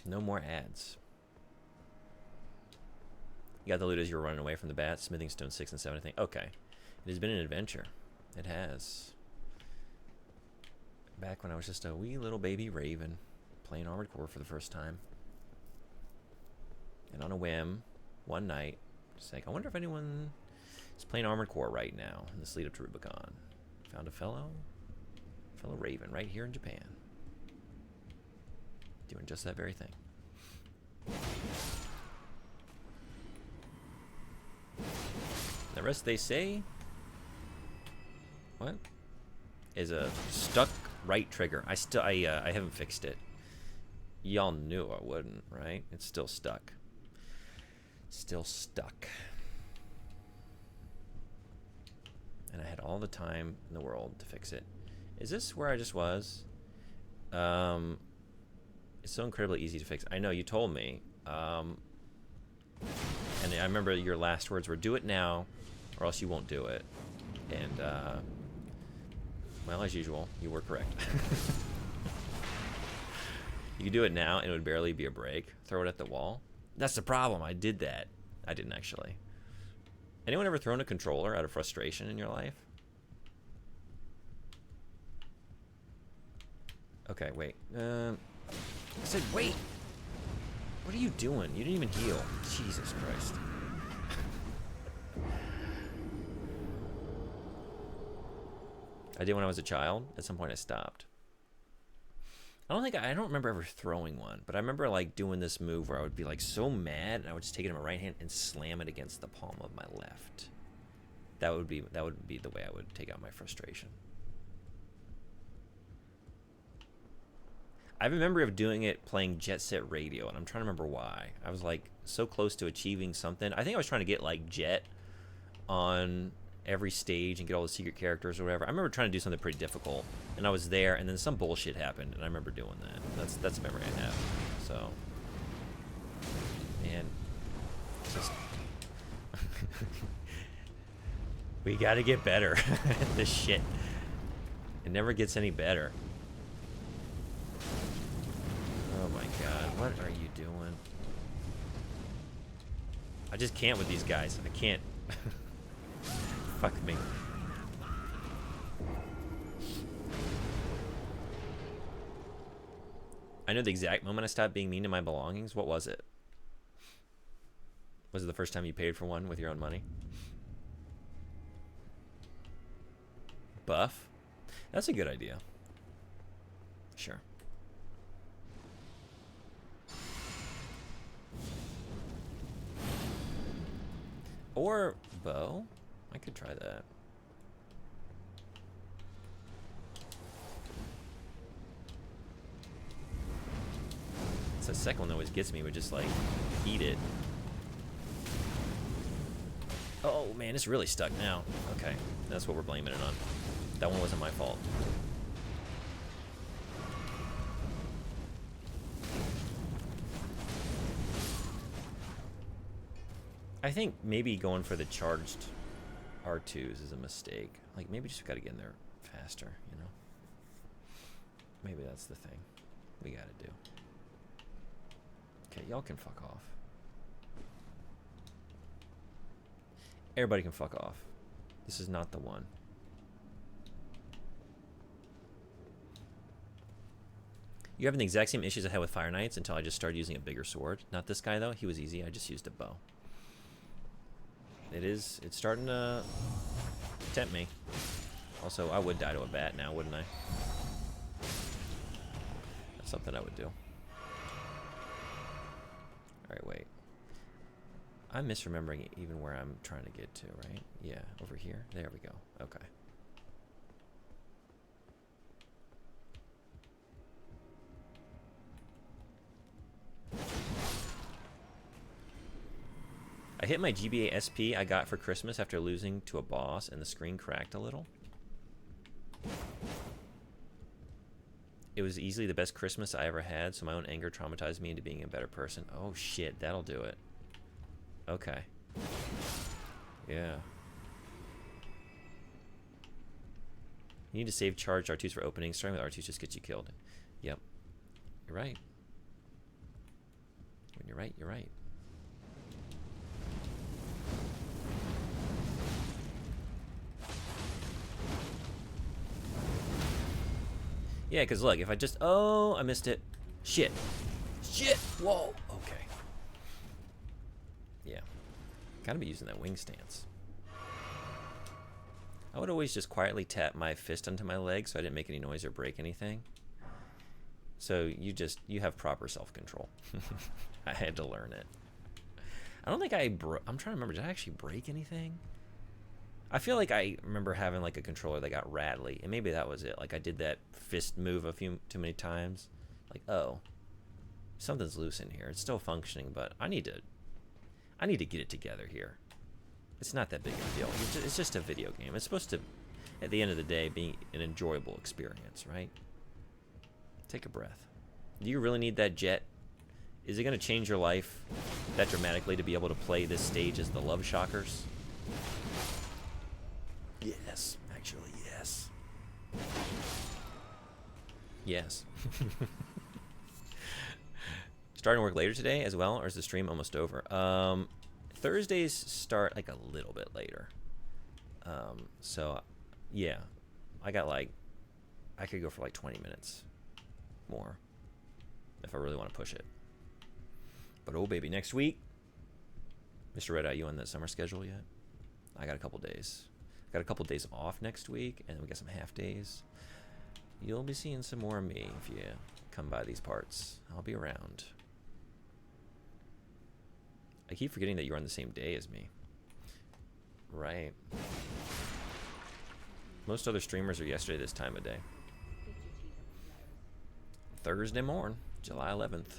No more ads. You got the loot as you were running away from the bats, smithing stone 6 and 7, I think. Okay. It has been an adventure. It has. Back when I was just a wee little baby raven, playing Armored Core for the first time. And on a whim, one night, just like, I wonder if anyone is playing Armored Core right now in this lead up to Rubicon. Found a fellow raven right here in Japan. Doing just that very thing. The rest, they say, what? Is a stuck right trigger. I haven't fixed it. Y'all knew I wouldn't, right? It's still stuck. Still stuck. And I had all the time in the world to fix it. Is this where I just was? It's so incredibly easy to fix. I know, you told me. And I remember your last words were, do it now, or else you won't do it. And, well, as usual, you were correct. You could do it now, and it would barely be a break. Throw it at the wall. That's the problem. I did that. I didn't actually. Anyone ever thrown a controller out of frustration in your life? Okay, wait. I said, wait. What are you doing? You didn't even heal. Jesus Christ. I did when I was a child. At some point I stopped. I don't remember ever throwing one, but I remember like doing this move where I would be like so mad and I would just take it in my right hand and slam it against the palm of my left. That would be the way I would take out my frustration. I have a memory of doing it playing Jet Set Radio, and I'm trying to remember why. I was like so close to achieving something. I think I was trying to get like Jet on every stage and get all the secret characters or whatever. I remember trying to do something pretty difficult, and I was there, and then some bullshit happened, and I remember doing that. That's a memory I have. So, man, just we got to get better at this shit. It never gets any better. Oh my god, what are you doing? I just can't with these guys. I can't. Fuck me. I know the exact moment I stopped being mean to my belongings. What was it? Was it the first time you paid for one with your own money? Buff? That's a good idea. Sure. Or bow? I could try that. It's the second one that always gets me, with just like eat it. Oh man, it's really stuck now. Okay, that's what we're blaming it on. That one wasn't my fault. I think maybe going for the charged R2s is a mistake. Like, maybe just gotta get in there faster, you know? Maybe that's the thing we gotta do. Okay, y'all can fuck off. Everybody can fuck off. This is not the one. You having the exact same issues I had with Fire Knights until I just started using a bigger sword. Not this guy, though. He was easy. I just used a bow. It's starting to tempt me. Also, I would die to a bat now, wouldn't I? That's something I would do. Alright, wait. I'm misremembering even where I'm trying to get to, right? Yeah, over here. There we go. Okay. I hit my GBA SP I got for Christmas after losing to a boss, and the screen cracked a little. It was easily the best Christmas I ever had, so my own anger traumatized me into being a better person. Oh shit, that'll do it. Okay. Yeah. You need to save charge R2s for openings. Starting with R2s just gets you killed. Yep. You're right. When you're right, you're right. Yeah, because look, if I just... Oh, I missed it. Shit. Shit! Whoa! Okay. Yeah. Gotta be using that wing stance. I would always just quietly tap my fist onto my leg so I didn't make any noise or break anything. So you have proper self-control. I had to learn it. I don't think I'm trying to remember, did I actually break anything? I feel like I remember having like a controller that got rattly, and maybe that was it. Like I did that fist move a few too many times. Like, oh, something's loose in here. It's still functioning, but I need to get it together here. It's not that big of a deal. It's just a video game. It's supposed to, at the end of the day, be an enjoyable experience, right? Take a breath. Do you really need that jet? Is it going to change your life that dramatically to be able to play this stage as the Love Shockers? Yes, actually, yes. Yes. Starting work later today as well, or is the stream almost over? Thursdays start like a little bit later. So, yeah. I could go for like 20 minutes more if I really want to push it. But oh baby, next week, Mr. Red Eye, you on the summer schedule yet? I got a couple days. Got a couple days off next week, and we got some half days. You'll be seeing some more of me if you come by these parts. I'll be around. I keep forgetting that you're on the same day as me. Right. Most other streamers are yesterday this time of day. Thursday morning, July 11th.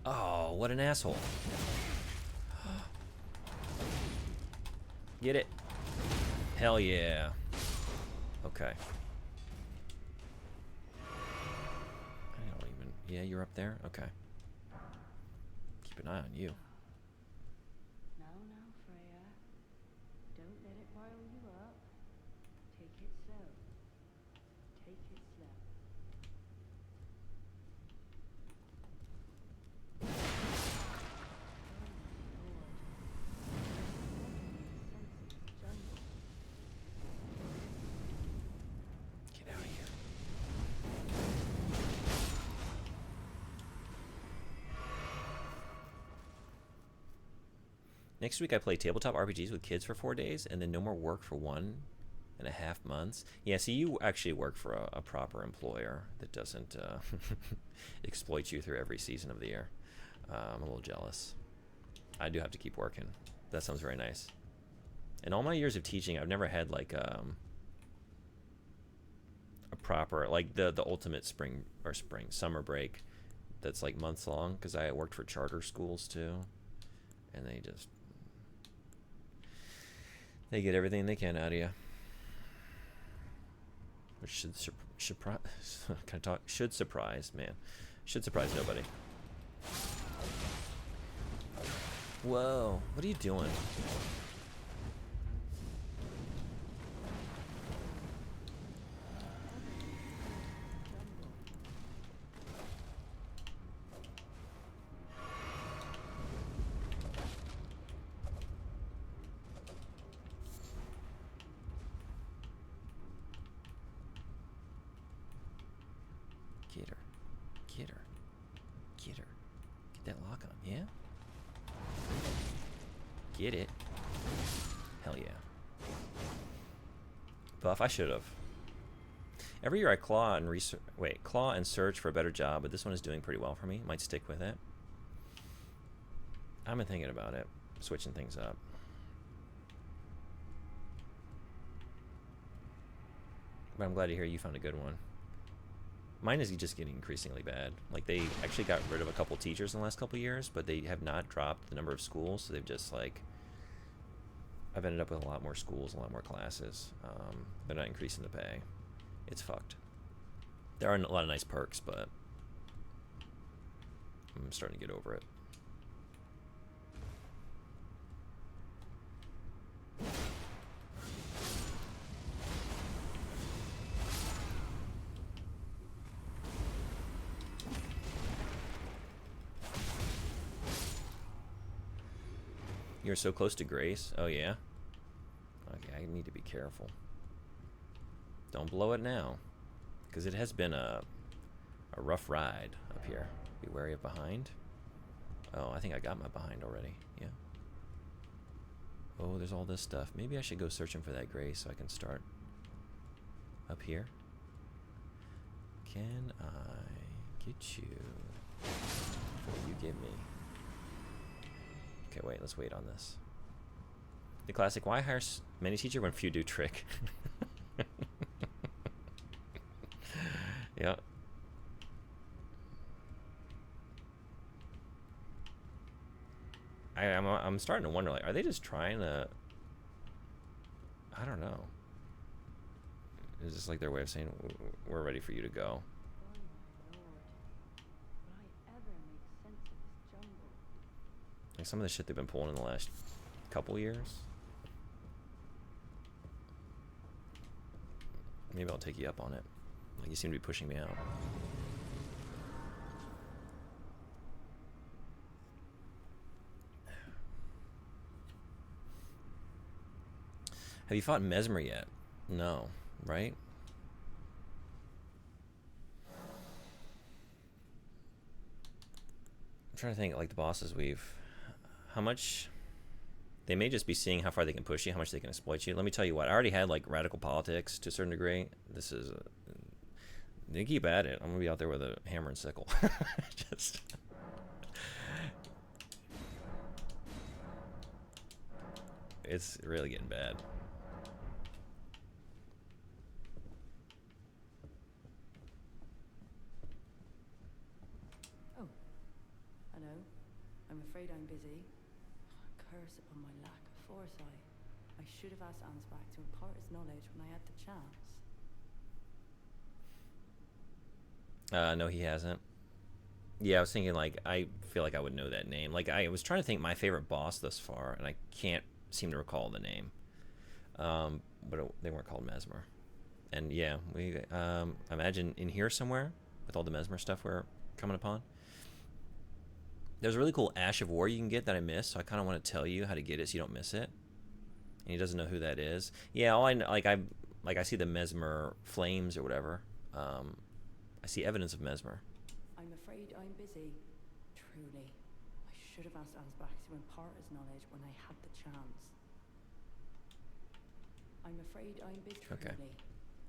Oh, what an asshole. Get it? Hell yeah. Okay. I don't even... Yeah, you're up there? Okay. Keep an eye on you. Now, Freya. Don't let it rile you up. Take it slow. Take it slow. Get out of here. Next week I play tabletop RPGs with kids for 4 days, and then no more work for 1.5 months. Yeah, see, you actually work for a proper employer that doesn't exploit you through every season of the year. I'm a little jealous. I do have to keep working. That sounds very nice. In all my years of teaching, I've never had like a proper, like the ultimate summer break that's like months long, because I worked for charter schools too, and they get everything they can out of you, which should surprise. Can I talk? Should surprise, man. Should surprise nobody. Whoa, what are you doing? Get her. Get her. Get her. Get that lock on, yeah? Get it. Hell yeah. Buff, I should have. Every year I claw and search for a better job, but this one is doing pretty well for me. Might stick with it. I've been thinking about it, switching things up. But I'm glad to hear you found a good one. Mine is just getting increasingly bad. Like, they actually got rid of a couple teachers in the last couple years, but they have not dropped the number of schools, so they've just, like... I've ended up with a lot more schools, a lot more classes. They're not increasing the pay. It's fucked. There are a lot of nice perks, but... I'm starting to get over it. You're so close to Grace? Oh, yeah? Okay, I need to be careful. Don't blow it now. Because it has been a rough ride up here. Be wary of behind. Oh, I think I got my behind already. Yeah. Oh, there's all this stuff. Maybe I should go searching for that Grace so I can start up here. Can I get you before you get me? Okay, wait, let's wait on this. The classic, why hire many teacher when few do trick? Yeah. I'm starting to wonder, like, are they just trying to... I don't know. Is this like their way of saying, we're ready for you to go? Like some of the shit they've been pulling in the last couple years. Maybe I'll take you up on it. Like, you seem to be pushing me out. Have you fought Mesmer yet? No, right? I'm trying to think, like, the bosses how much... They may just be seeing how far they can push you, how much they can exploit you. Let me tell you what, I already had, like, radical politics to a certain degree. This is... They keep at it. I'm going to be out there with a hammer and sickle. Just... It's really getting bad. Oh, hello. I'm afraid I'm busy. Curse upon my lack of foresight. I should have asked Ansbach to impart his knowledge when I had the chance. No, he hasn't. Yeah, I was thinking, like, I feel like I would know that name. Like, I was trying to think my favorite boss thus far, and I can't seem to recall the name. But they weren't called Mesmer. And yeah, we imagine in here somewhere, with all the Mesmer stuff we're coming upon, there's a really cool Ash of War you can get that I missed, so I kind of want to tell you how to get it so you don't miss it. And he doesn't know who that is. Yeah, all I know, I see the Mesmer flames or whatever. I see evidence of Mesmer. I'm afraid I'm busy. Truly. I should have asked Ansbach to impart his knowledge when I had the chance. I'm afraid I'm busy. Okay. Truly.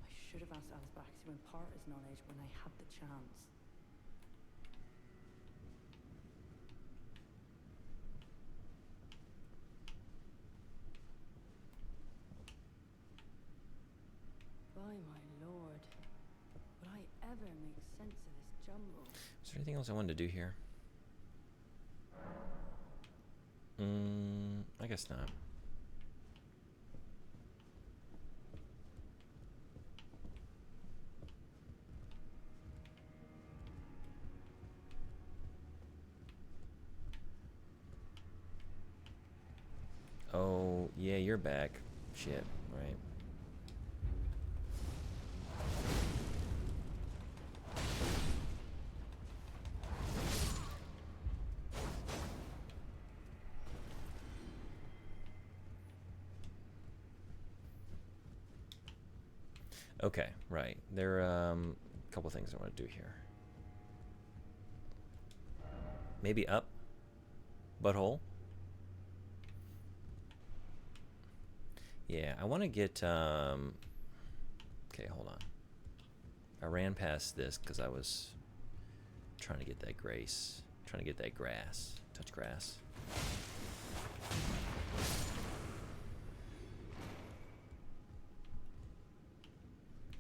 I should have asked Ansbach to impart his knowledge when I had the chance. By my lord. Would I ever make sense of this jumble? Is there anything else I wanted to do here? I guess not. you're back. Shit, right? Okay, right. There are a couple things I want to do here. Maybe up. Butthole. Yeah, I want to get... okay, hold on. I ran past this because I was trying to get that grace. Trying to get that grass. Touch grass.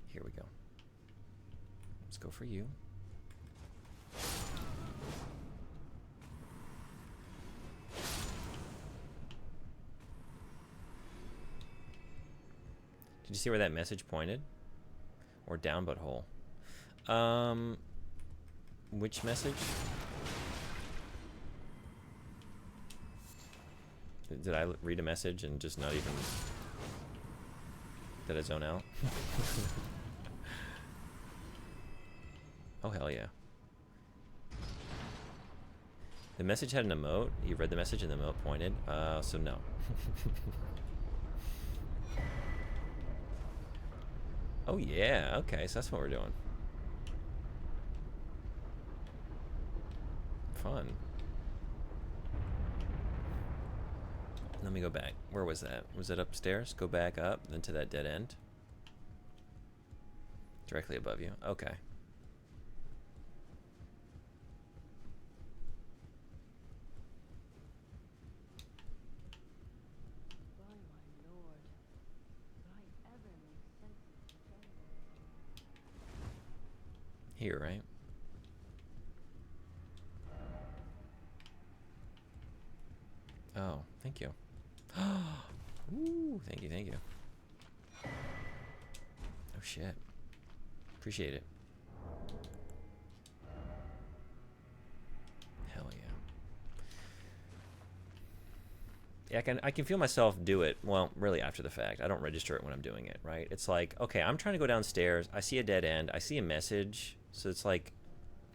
Here we go. Let's go for you. Did you see where that message pointed? Or down butthole? Which message? Did I read a message and just not even... Did I zone out? Oh, hell yeah. The message had an emote. You read the message and the emote pointed. So no. Oh yeah, okay, so that's what we're doing. Fun. Let me go back. Where was that? Was it upstairs? Go back up, then to that dead end. Directly above you. Okay. Here, right? Oh, thank you. Ooh, thank you, thank you. Oh shit. Appreciate it. Hell yeah. Yeah, I can feel myself do it. Well, really after the fact. I don't register it when I'm doing it, right? It's like, okay, I'm trying to go downstairs. I see a dead end. I see a message. So it's like,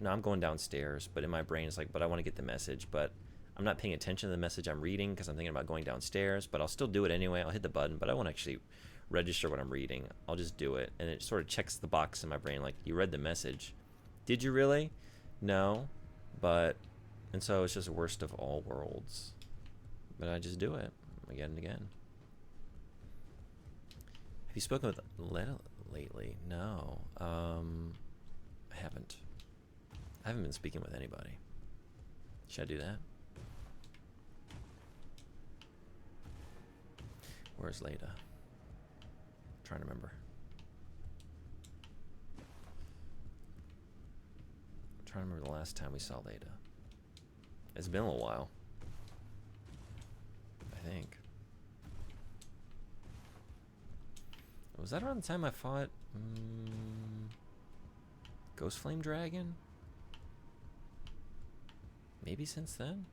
no, I'm going downstairs. But in my brain, it's like, but I want to get the message. But I'm not paying attention to the message I'm reading because I'm thinking about going downstairs. But I'll still do it anyway. I'll hit the button. But I won't actually register what I'm reading. I'll just do it. And it sort of checks the box in my brain. Like, you read the message. Did you really? No. But, and so it's just worst of all worlds. But I just do it again and again. Have you spoken with Lena lately? No. I haven't. I haven't been speaking with anybody. Should I do that? Where's Leda? I'm trying to remember. I'm trying to remember the last time we saw Leda. It's been a little while. I think. Was that around the time I fought Ghost Flame Dragon? Maybe since then?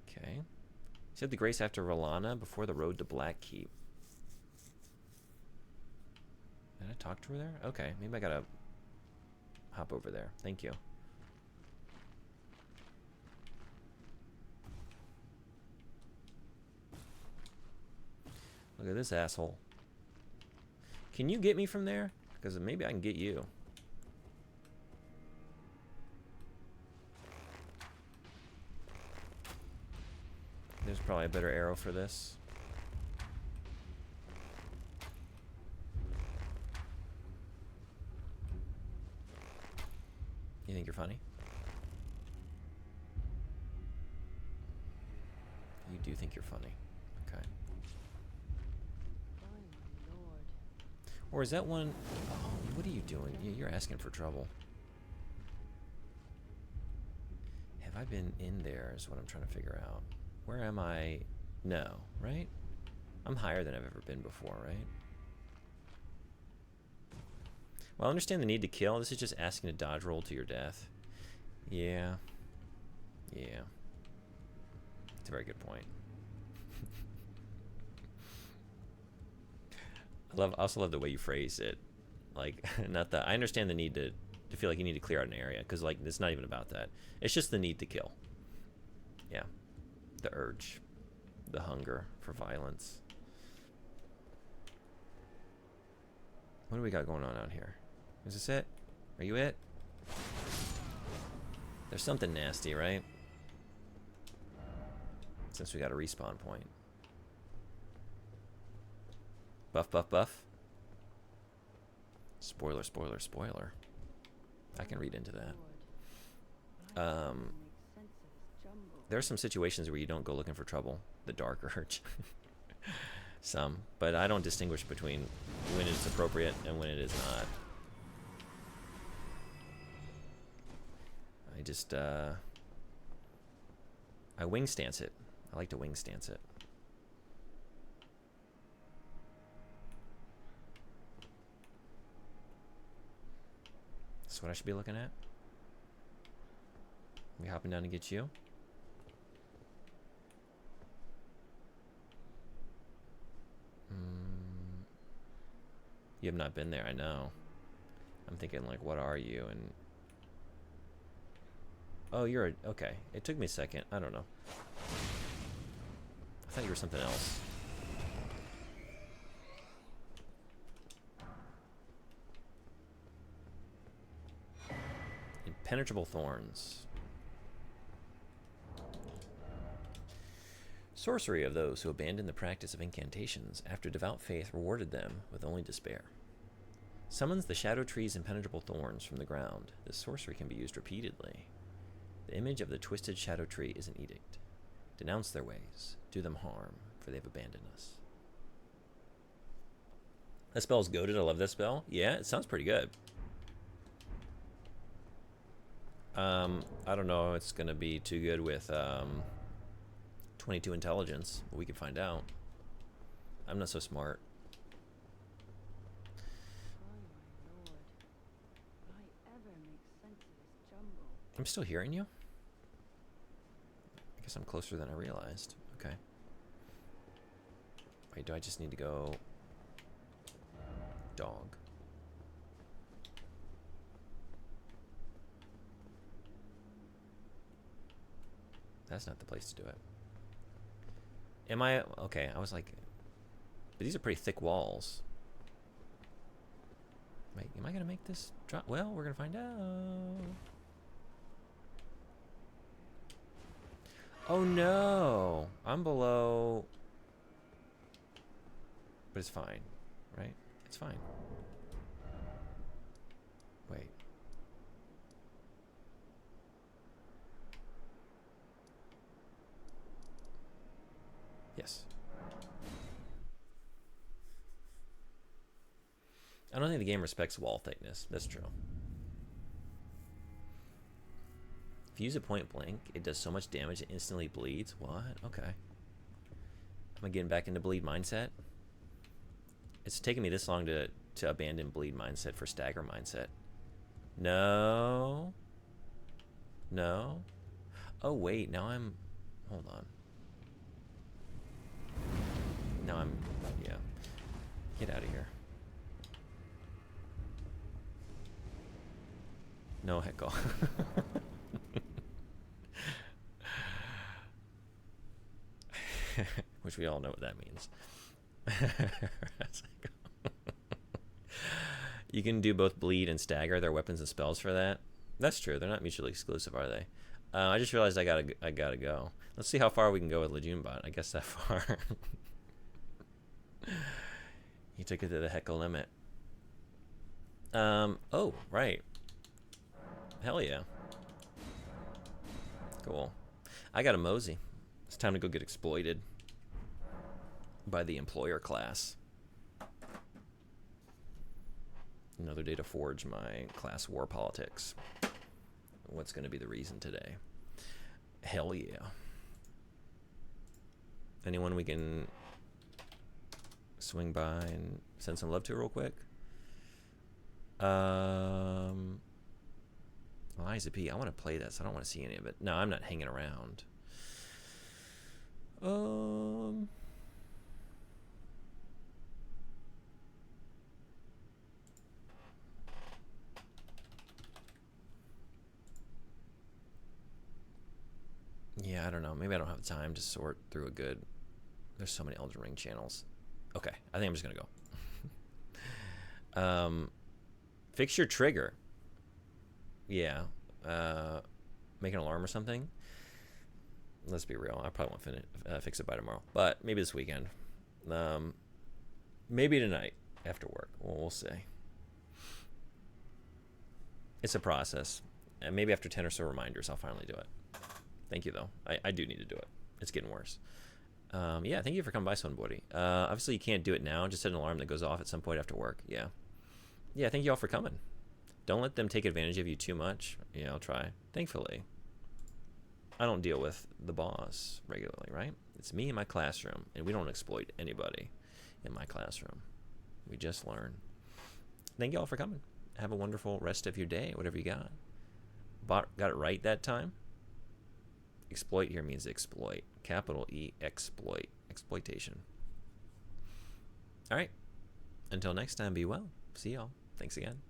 Okay. Said the grace after Rolana before the road to Blackkeep. Did I talk to her there? Okay, maybe I gotta hop over there. Thank you. Look at this asshole. Can you get me from there? Because maybe I can get you. There's probably a better arrow for this. You think you're funny? You do think you're funny. Okay. Or is that one... Oh, what are you doing? You're asking for trouble. Have I been in there is what I'm trying to figure out. Where am I? No, right? I'm higher than I've ever been before, right? Well, I understand the need to kill. This is just asking to dodge roll to your death. Yeah. Yeah. It's a very good point. I also love the way you phrase it. Like, not that I understand the need to feel like you need to clear out an area, because like it's not even about that. It's just the need to kill. Yeah. The urge. The hunger for violence. What do we got going on out here? Is this it? Are you it? There's something nasty, right? Since we got a respawn point. Buff, buff, buff. Spoiler, spoiler, spoiler. I can read into that. There are some situations where you don't go looking for trouble. The dark urge. Some. But I don't distinguish between when it's appropriate and when it is not. I just, I wing stance it. I like to wing stance it. That's what I should be looking at. We hopping down to get you. You have not been there, I know. I'm thinking like, what are you? And oh, you're a, okay. It took me a second. I don't know. I thought you were something else. Impenetrable thorns. Sorcery of those who abandoned the practice of incantations after devout faith rewarded them with only despair. Summons the shadow tree's impenetrable thorns from the ground. This sorcery can be used repeatedly. The image of the twisted shadow tree is an edict. Denounce their ways. Do them harm, for they have abandoned us. That spell's goated. I love that spell. Yeah, it sounds pretty good. I don't know if it's going to be too good with 22 intelligence. But we can find out. I'm not so smart. I'm still hearing you? I guess I'm closer than I realized. Okay. Wait, do I just need to go... Dog. That's not the place to do it. Am I... Okay, I was like... But these are pretty thick walls. Wait, am I going to make this drop? Well, we're going to find out. Oh no! I'm below... But it's fine, right? It's fine. Wait. Yes. I don't think the game respects wall thickness. That's true. If you use a point blank, it does so much damage it instantly bleeds. What? Okay. Am I getting back into bleed mindset? It's taken me this long to abandon bleed mindset for stagger mindset. No. No. Oh, wait. Now I'm... Hold on. Now I'm... Yeah. Get out of here. No heckle. Which we all know what that means. You can do both bleed and stagger. There are weapons and spells for that. That's true. They're not mutually exclusive, are they? I just realized I gotta go. Let's see how far we can go with Legion-bot. I guess that far. He took it to the heckle limit. Oh, right. Hell yeah. Cool. I got a mosey. It's time to go get exploited by the employer class. Another day to forge my class war politics. What's going to be the reason today? Hell yeah. Anyone we can swing by and send some love to real quick? Eliza P. I want to play this. I don't want to see any of it. No, I'm not hanging around. Yeah, I don't know. Maybe I don't have time to sort through a good... There's so many Elden Ring channels. Okay, I think I'm just going to go. Fix your trigger. Yeah. Make an alarm or something. Let's be real. I probably won't fix it by tomorrow. But maybe this weekend. Maybe tonight after work. Well, we'll see. It's a process. And maybe after 10 or so reminders, I'll finally do it. Thank you, though. I do need to do it. It's getting worse. Yeah, thank you for coming by, Sonbody. Obviously, you can't do it now. Just set an alarm that goes off at some point after work. Yeah. Yeah, thank you all for coming. Don't let them take advantage of you too much. Yeah, I'll try. Thankfully, I don't deal with the boss regularly, right? It's me in my classroom, and we don't exploit anybody in my classroom. We just learn. Thank you all for coming. Have a wonderful rest of your day, whatever you got. Got it right that time? Exploit here means exploit. Capital E, exploit. Exploitation. All right. Until next time, be well. See y'all. Thanks again.